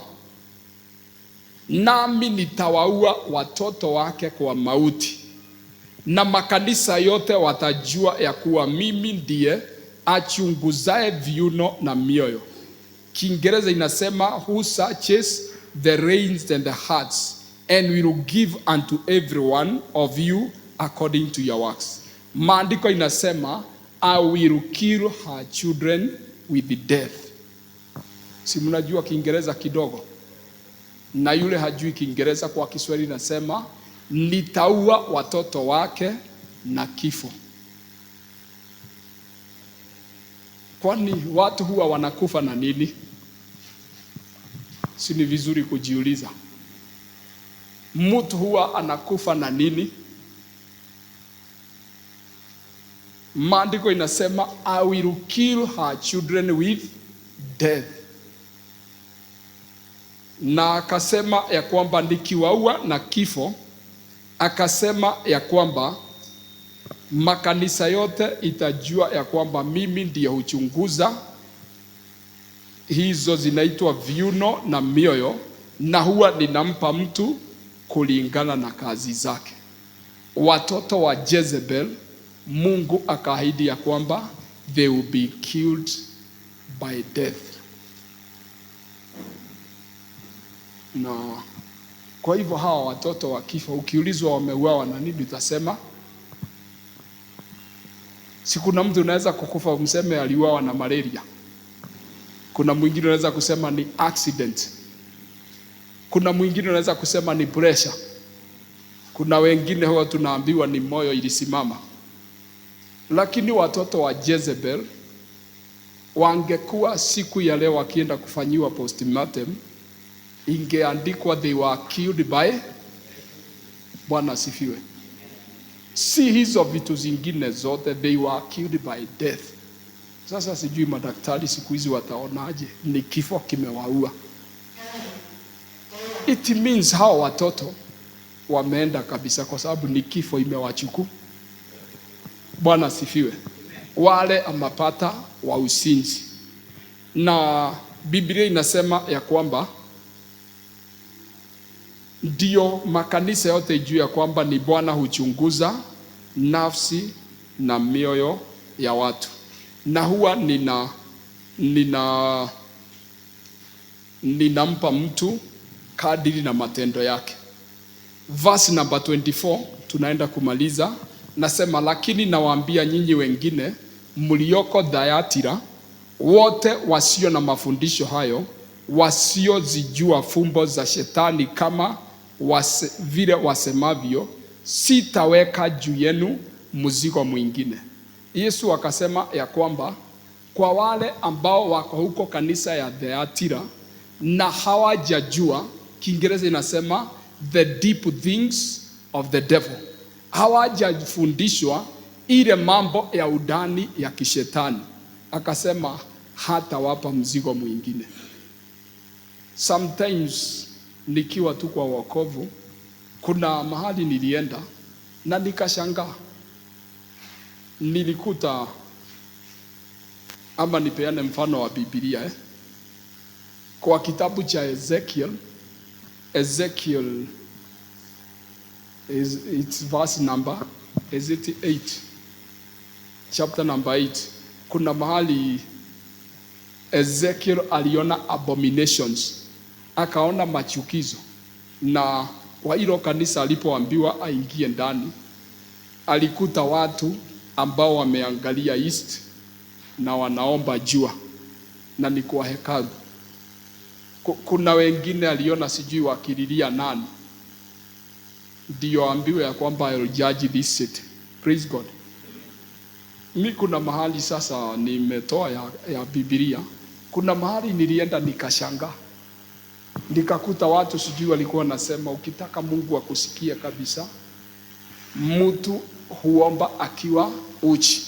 nami nitawaua watoto wake kwa mauti, na makanisa yote watajua ya kuwa mimi ndiye achunguzaye viuno na mioyo. Kiingereza inasema who searches the reins and the hearts, and will give unto every one of you according to your works. Maandiko inasema I will kill her children with death. Si mnajua Kiingereza kidogo? Na yule hajui Kiingereza, kwa Kiswahili nasema nitaua watoto wake na kifo. Kwani watu huwa wanakufa na nini? Si ni vizuri kujiuliza. Mtu huwa anakufa na nini? Maandiko inasema I will kill her children with death. Na akasema ya kwamba nikiwaua na kifo, akasema ya kwamba makanisa yote itajua ya kwamba mimi ndiye huchunguza. Hizo zinaitwa viuno na mioyo, na huwa ninampa mtu kulingana na kazi zake. Watoto wa Jezebel, Mungu akaahidi ya kwamba they will be killed by death. Na kwa hivyo hawa watoto wa kifo, ukiulizwa wameuawa na nini, utasema si kuna mtu unaweza kukufa umseme aliuawa na malaria. Kuna mwingine unaweza kusema ni accident. Kuna mwingine unaweza kusema ni pressure. Kuna wengine huwa tunaambiwa ni moyo ilisimama. Lakini watoto wa Jezebel wangekuwa siku ya leo wakienda kufanyiwa postmortem, ingeandikwa they were killed by. Bwana asifiwe. Si hizo vitu zingine zote, they were killed by death. Sasa sijui madaktari siku hizi wataonaje ni kifo kimewaua. It means hao watoto wameenda kabisa, kwa sababu ni kifo imewachukua. Bwana asifiwe. Wale amapata wa usinzi. Na Biblia inasema ya kwamba ndio makanisa yote juu ya kwamba ni Bwana huchunguza nafsi na mioyo ya watu, na huwa ninampa mtu kadiri na matendo yake. Verse number 24 tunaenda kumaliza. Nasema, lakini nawaambia nyinyi wengine mlioko Thyatira, wote wasio na mafundisho hayo, wasiozijua fumbo za shetani kama vile wasemavyo, sitaweka juu yenu mzigo mwingine. Yesu akasema ya kwamba kwa wale ambao wako huko kanisa ya Thyatira na hawajajua, Kiingereza inasema the deep things of the devil, hawajafundishwa ile mambo ya udani ya kishetani, akasema hata wapa mzigo mwingine. Sometimes nikiwa tu kwa wokovu, kuna mahali nilienda na nikashangaa. Nilikuta, ama nipeane mfano wa Biblia kwa kitabu cha Ezekiel it's verse number, is it 8? Chapter number 8. Kuna mahali Ezekiel aliona abominations, akaona machukizo, na kwa hilo kanisa alipoambiwa aingie ndani, alikuta watu ambao wameangalia east na wanaomba jua, na ni kwa hekalu. Kuna wengine aliona sijui wakililia nani, ndio ambiwe ya kwamba I will judge this city. Praise God. Mimi kuna mahali sasa nimetoa ya Biblia, kuna mahali nilienda nikashangaa, nikakuta watu sijui walikuwa nasema ukitaka Mungu akusikie kabisa, mtu huomba akiwa uchi.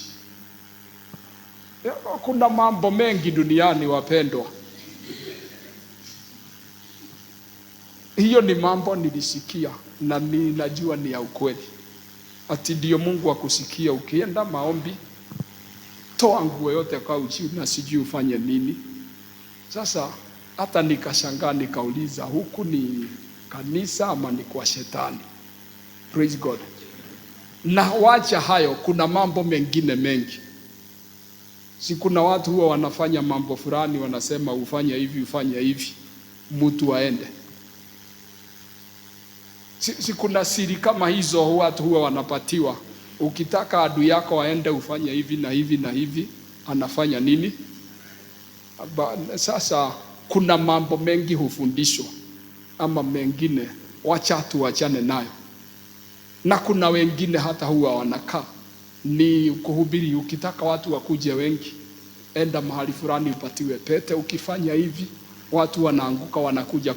Kuna mambo mengi duniani wapendwa. Hiyo ni mambo nilisikia na ninajua ni ya ukweli. Ati ndio Mungu akusikia ukienda maombi toa nguo yote kwa uchi na sijui ufanye nini. Sasa hata nikashangaa, nikauliza huku ni kanisa ama ni kwa shetani? Praise God. Na wacha hayo, kuna mambo mengine mengi. Si kuna watu huwa wanafanya mambo fulani, wanasema ufanye hivi ufanye hivi, mtu aende. Si kuna siri kama hizo watu huwa wanapatiwa. Ukitaka adui yako aende ufanye hivi na hivi na hivi, anafanya nini? Sasa kuna mambo mengi hufundishwa, ama mengine wacha tuachane nayo. Na kuna wengine hata huwa wanakaa ni kuhubiri, ukitaka watu wakuje wengi, enda mahali fulani upatiwe pete, ukifanya hivi watu wanaanguka, wanakuja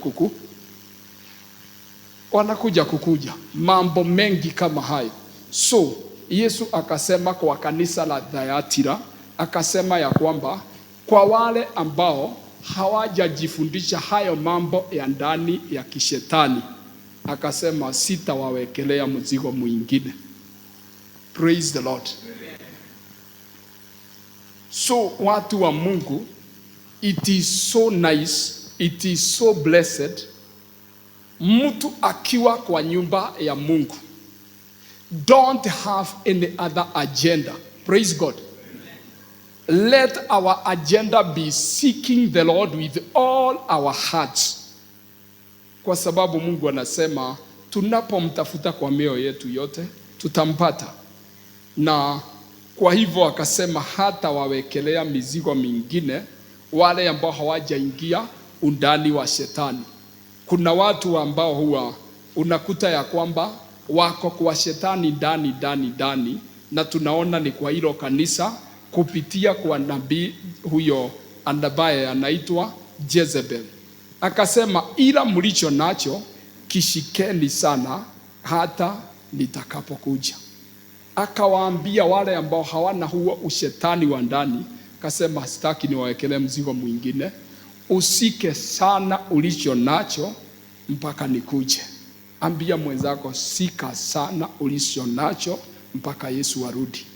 kukuja, mambo mengi kama hayo. So Yesu akasema kwa kanisa la Thyatira, akasema ya kwamba kwa wale ambao hawajajifundisha hayo mambo ya ndani ya kishetani, akasema sitawawekelea mzigo mwingine. Praise the Lord. So watu wa Mungu, it is so nice, it is so blessed, mtu akiwa kwa nyumba ya Mungu, don't have any other agenda. Praise God. Let our agenda be seeking the Lord with all our hearts. Kwa sababu Mungu anasema tunapomtafuta kwa mioyo yetu yote tutampata. Na kwa hivyo akasema hata wawekelea mizigo mingine wale ambao hawajaingia undani wa shetani. Kuna watu ambao huwa unakuta ya kwamba wako kwa shetani ndani, na tunaona ni kwa hilo kanisa kupitia kwa nabii huyo ambaye anaitwa Jezebel. Akasema ila mlicho nacho kishikeni sana hata nitakapokuja. Akawaambia wale ambao hawana huo ushetani wa ndani, akasema sitaki niwawekelee mzigo mwingine, usike sana ulicho nacho mpaka nikuje. Ambia mwenzako, sika sana ulicho nacho mpaka Yesu arudi.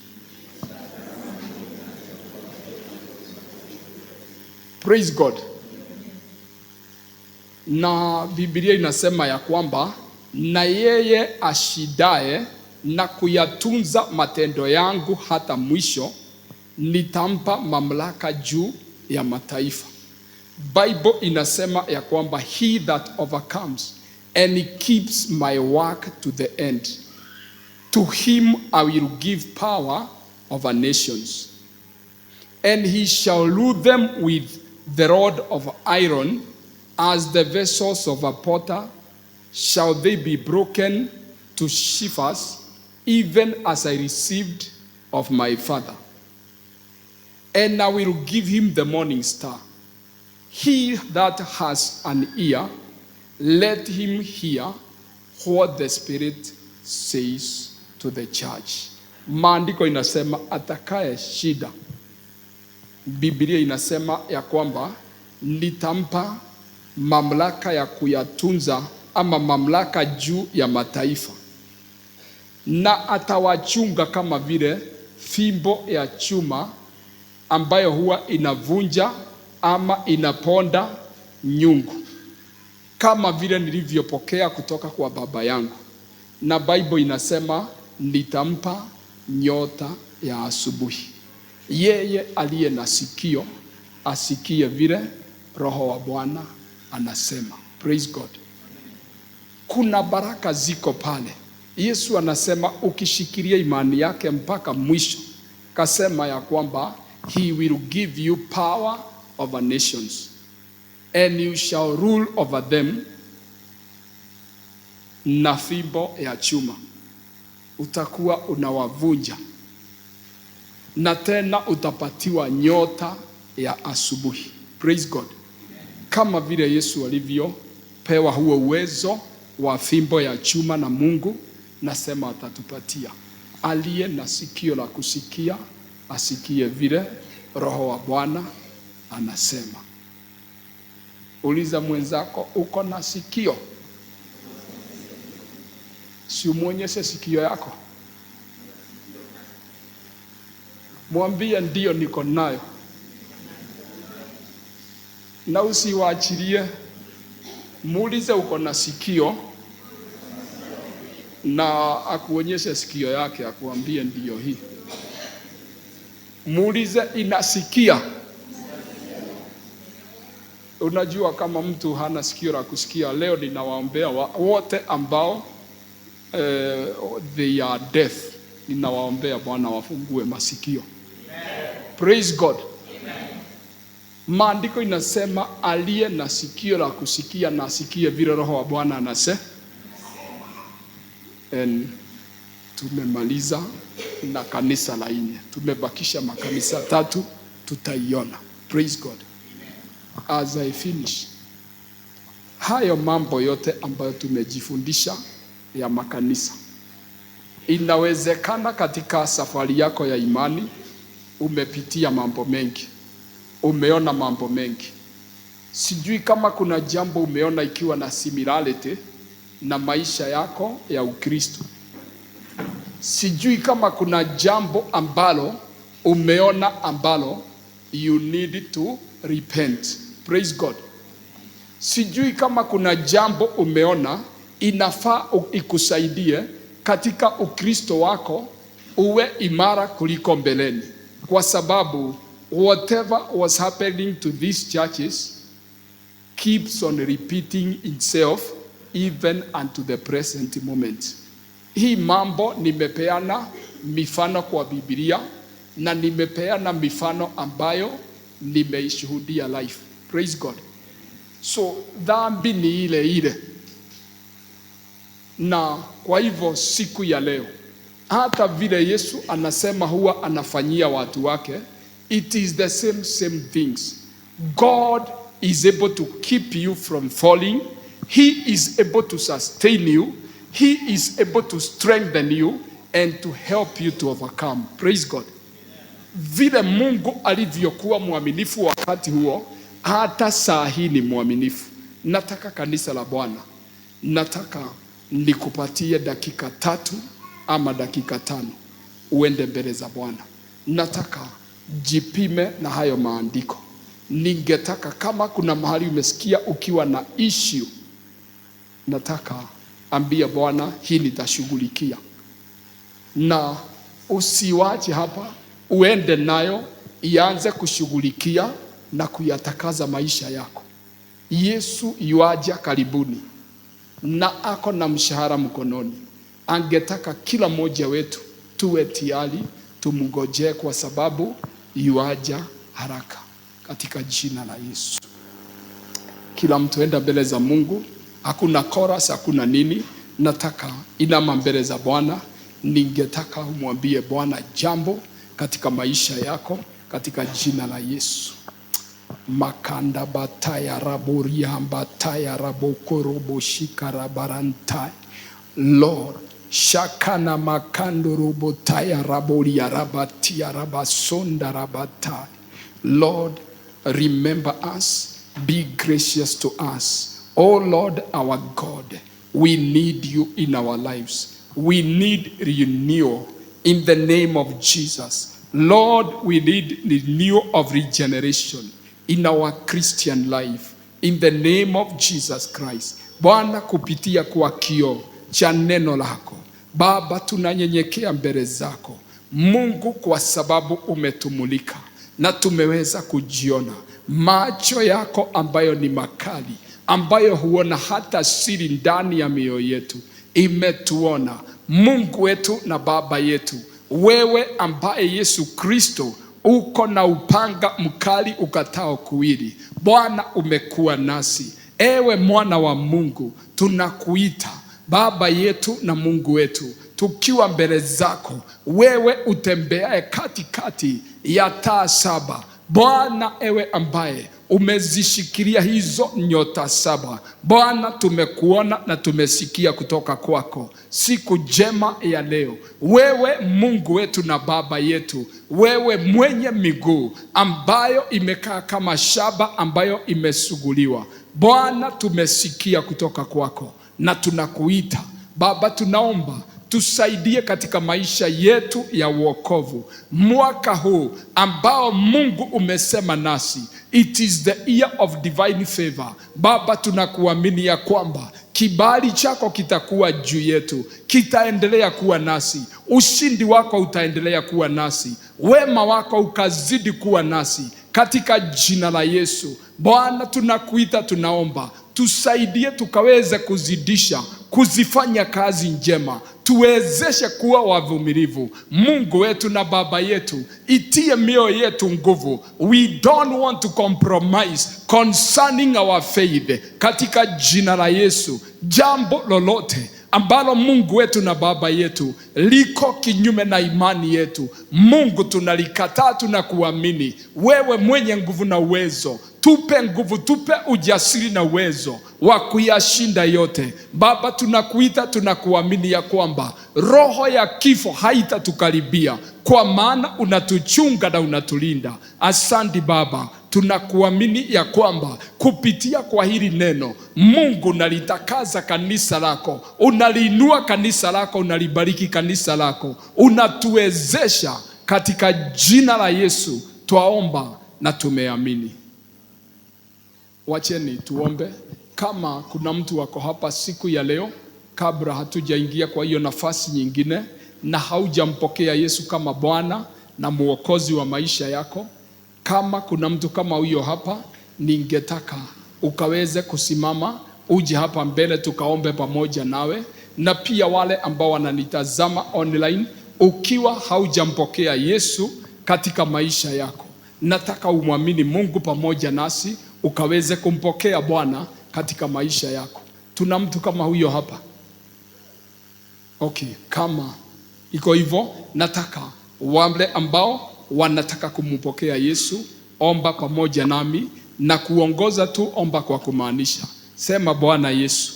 Praise God. Na Biblia inasema ya kwamba na yeye ashidaye na kuyatunza matendo yangu hata mwisho, nitampa mamlaka juu ya mataifa. Bible inasema ya kwamba he that overcomes and keeps my work to the end, to him I will give power over nations, and he shall rule them with the rod of iron, as the vessels of a potter shall they be broken to shivers, even as I received of my Father. And I will give him the morning star. He that has an ear, let him hear what the Spirit says to the church. Maandiko inasema atakaye shida, Biblia inasema ya kwamba nitampa mamlaka ya kuyatunza, ama mamlaka juu ya mataifa, na atawachunga kama vile fimbo ya chuma ambayo huwa inavunja ama inaponda nyungu, kama vile nilivyopokea kutoka kwa Baba yangu. Na Bible inasema nitampa nyota ya asubuhi. Yeye aliye na sikio asikie vile Roho wa Bwana anasema. Praise God. Kuna baraka ziko pale. Yesu anasema ukishikilia imani yake mpaka mwisho, kasema ya kwamba he will give you power over nations and you shall rule over them, na fimbo ya chuma utakuwa unawavunja, na tena utapatiwa nyota ya asubuhi. Praise God. Kama vile Yesu alivyopewa huo uwezo wa fimbo ya chuma na Mungu, nasema atatupatia. Aliye na sikio la kusikia asikie vile Roho wa Bwana anasema. Uliza mwenzako, uko na sikio? Si umuonyeshe sikio yako. Mwambie ndio niko nayo. Na usiwaachilie. Muulize uko na sikio na akuonyeshe sikio yake, akuambie ndio hii. Muulize inasikia. Unajua kama mtu hana sikio la kusikia, leo ninawaombea wote ambao they are deaf. Ninawaombea Bwana wafungue masikio. Praise God. Maandiko inasema aliye na sikio la kusikia na asikie vile Roho wa Bwana anasema. Tumemaliza na kanisa la 4. Tumebakisha makanisa 3, tutaiona. Praise God. As I finish, hayo mambo yote ambayo tumejifundisha ya makanisa, inawezekana katika safari yako ya imani umepitia mambo mengi, umeona mambo mengi. Sijui kama kuna jambo umeona ikiwa na similarity na maisha yako ya Ukristo. Sijui kama kuna jambo ambalo umeona ambalo you need to repent. Praise God. Sijui kama kuna jambo umeona inafaa ikusaidie katika Ukristo wako uwe imara kuliko mbeleni, kwa sababu whatever was happening to these churches keeps on repeating itself even unto the present moment. Hii mambo nimepeana mifano kwa Biblia na nimepeana mifano ambayo nimeishuhudia life. Praise God. So dhambi ni ile ile. Na kwa hivyo siku ya leo, hata vile Yesu anasema huwa anafanyia watu wake, it is the same things. God is able to keep you from falling. He is able to sustain you. He is able to strengthen you and to help you to overcome. Praise God. Vile Mungu alivyokuwa mwaminifu wakati huo, hata saa hii ni mwaminifu. Nataka kanisa la Bwana, nataka nikupatie dakika 3 ama dakika 5 uende mbele za Bwana. Nataka jipime na hayo maandiko. Ningetaka kama kuna mahali umesikia ukiwa na issue, nataka ambia Bwana, hii nitashughulikia. Na usiwache hapa, uende nayo, ianze kushughulikia na kuyatakaza maisha yako. Yesu yuaja karibuni na ako na mshahara mkononi. Angetaka kila mmoja wetu tuwe tayari tumngojee, kwa sababu yuaja haraka, katika jina la Yesu. Kila mtu enda mbele za Mungu. Hakuna chorus, hakuna nini. Nataka inama mbele za Bwana. Ningetaka umwambie Bwana jambo katika maisha yako, katika jina la Yesu. Makanda bataya raboria bataya rabokorobo shikarabarantai. Lord, shakana makando robotaya raboria rabatia rabasonda rabatai. Lord, remember us. Be gracious to us. Oh Lord, our God, we need you in our lives. We need renewal in the name of Jesus. Lord, we need renewal of regeneration in our Christian life in the name of Jesus Christ. Bwana, kupitia kwa kioo cha neno lako Baba, tunanyenyekea mbele zako Mungu, kwa sababu umetumulika na tumeweza kujiona. Macho yako ambayo ni makali, ambayo huona hata siri ndani ya mioyo yetu, imetuona Mungu wetu na Baba yetu. Wewe ambaye Yesu Kristo uko na upanga mkali ukatao kuwili, Bwana umekuwa nasi. Ewe mwana wa Mungu, tunakuita Baba yetu na Mungu wetu, tukiwa mbele zako. Wewe utembeaye katikati ya taa 7, Bwana, ewe ambaye umezishikilia hizo nyota 7, Bwana, tumekuona na tumesikia kutoka kwako siku njema ya leo. Wewe Mungu wetu na Baba yetu, wewe mwenye miguu ambayo imekaa kama shaba ambayo imesuguliwa, Bwana, tumesikia kutoka kwako na tunakuita Baba. Tunaomba tusaidie katika maisha yetu ya wokovu mwaka huu ambao Mungu umesema nasi. It is the year of divine favor. Baba, tunakuamini ya kwamba kibali chako kitakuwa juu yetu, kitaendelea kuwa nasi, ushindi wako utaendelea kuwa nasi, wema wako ukazidi kuwa nasi katika jina la Yesu. Bwana, tunakuita, tunaomba tusaidie tukaweze kuzidisha kuzifanya kazi njema, tuwezeshe kuwa wavumilivu. Mungu wetu na Baba yetu, itie mioyo yetu nguvu. We don't want to compromise concerning our faith katika jina la Yesu. Jambo lolote ambalo Mungu wetu na Baba yetu liko kinyume na imani yetu, Mungu tunalikataa, tunakuamini wewe mwenye nguvu na uwezo. Tupe nguvu, tupe ujasiri na uwezo wa kuyashinda yote. Baba, tunakuita, tunakuamini ya kwamba roho ya kifo haitatukaribia, kwa maana unatuchunga na unatulinda. Asante Baba, tunakuamini ya kwamba kupitia kwa hili neno Mungu unalitakaza kanisa lako, unaliinua kanisa lako, unalibariki kanisa lako, unatuwezesha katika jina la Yesu twaomba na tumeamini. Wacheni tuombe. Kama kuna mtu wako hapa siku ya leo, kabla hatujaingia kwa hiyo nafasi nyingine, na haujampokea Yesu kama Bwana na Mwokozi wa maisha yako, kama kuna mtu kama huyo hapa, ningetaka ukaweze kusimama uje hapa mbele tukaombe pamoja nawe. Na pia wale ambao wananitazama online, ukiwa haujampokea Yesu katika maisha yako, nataka umwamini Mungu pamoja nasi ukaweze kumpokea Bwana katika maisha yako. Tuna mtu kama huyo hapa? Okay, kama iko hivyo, nataka wale ambao wanataka kumpokea Yesu, omba pamoja nami na kuongoza tu, omba kwa kumaanisha. Sema, Bwana Yesu,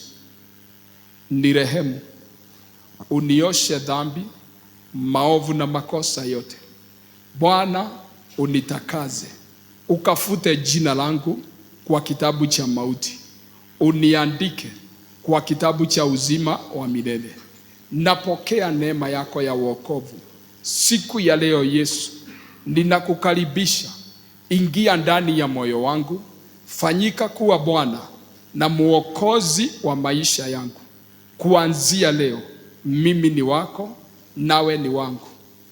nirehemu, unioshe dhambi, maovu na makosa yote. Bwana, unitakaze, ukafute jina langu kwa kitabu cha mauti, uniandike kwa kitabu cha uzima wa milele. Napokea neema yako ya wokovu siku ya leo. Yesu, ninakukaribisha, ingia ndani ya moyo wangu, fanyika kuwa Bwana na Mwokozi wa maisha yangu. Kuanzia leo mimi ni wako, nawe ni wangu.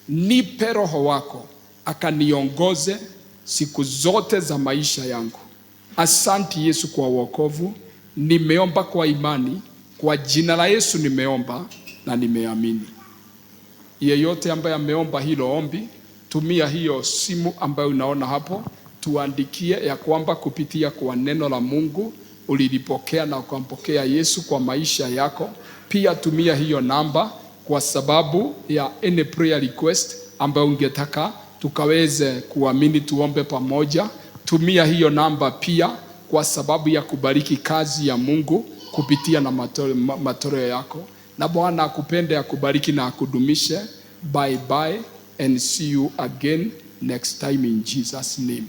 Nipe Roho wako akaniongoze siku zote za maisha yangu. Asanti Yesu kwa wokovu. Nimeomba kwa imani, kwa jina la Yesu nimeomba na nimeamini. Yeyote ambaye ameomba hilo ombi, tumia hiyo simu ambayo unaona hapo, tuandikie ya kwamba kupitia kwa neno la Mungu ulilipokea na ukampokea Yesu kwa maisha yako. Pia tumia hiyo namba kwa sababu ya any prayer request ambayo ungetaka tukaweze kuamini tuombe pamoja. Tumia hiyo namba pia kwa sababu ya kubariki kazi ya Mungu kupitia na matoleo yako. Na Bwana akupende, akubariki na akudumishe. Bye bye and see you again next time in Jesus name.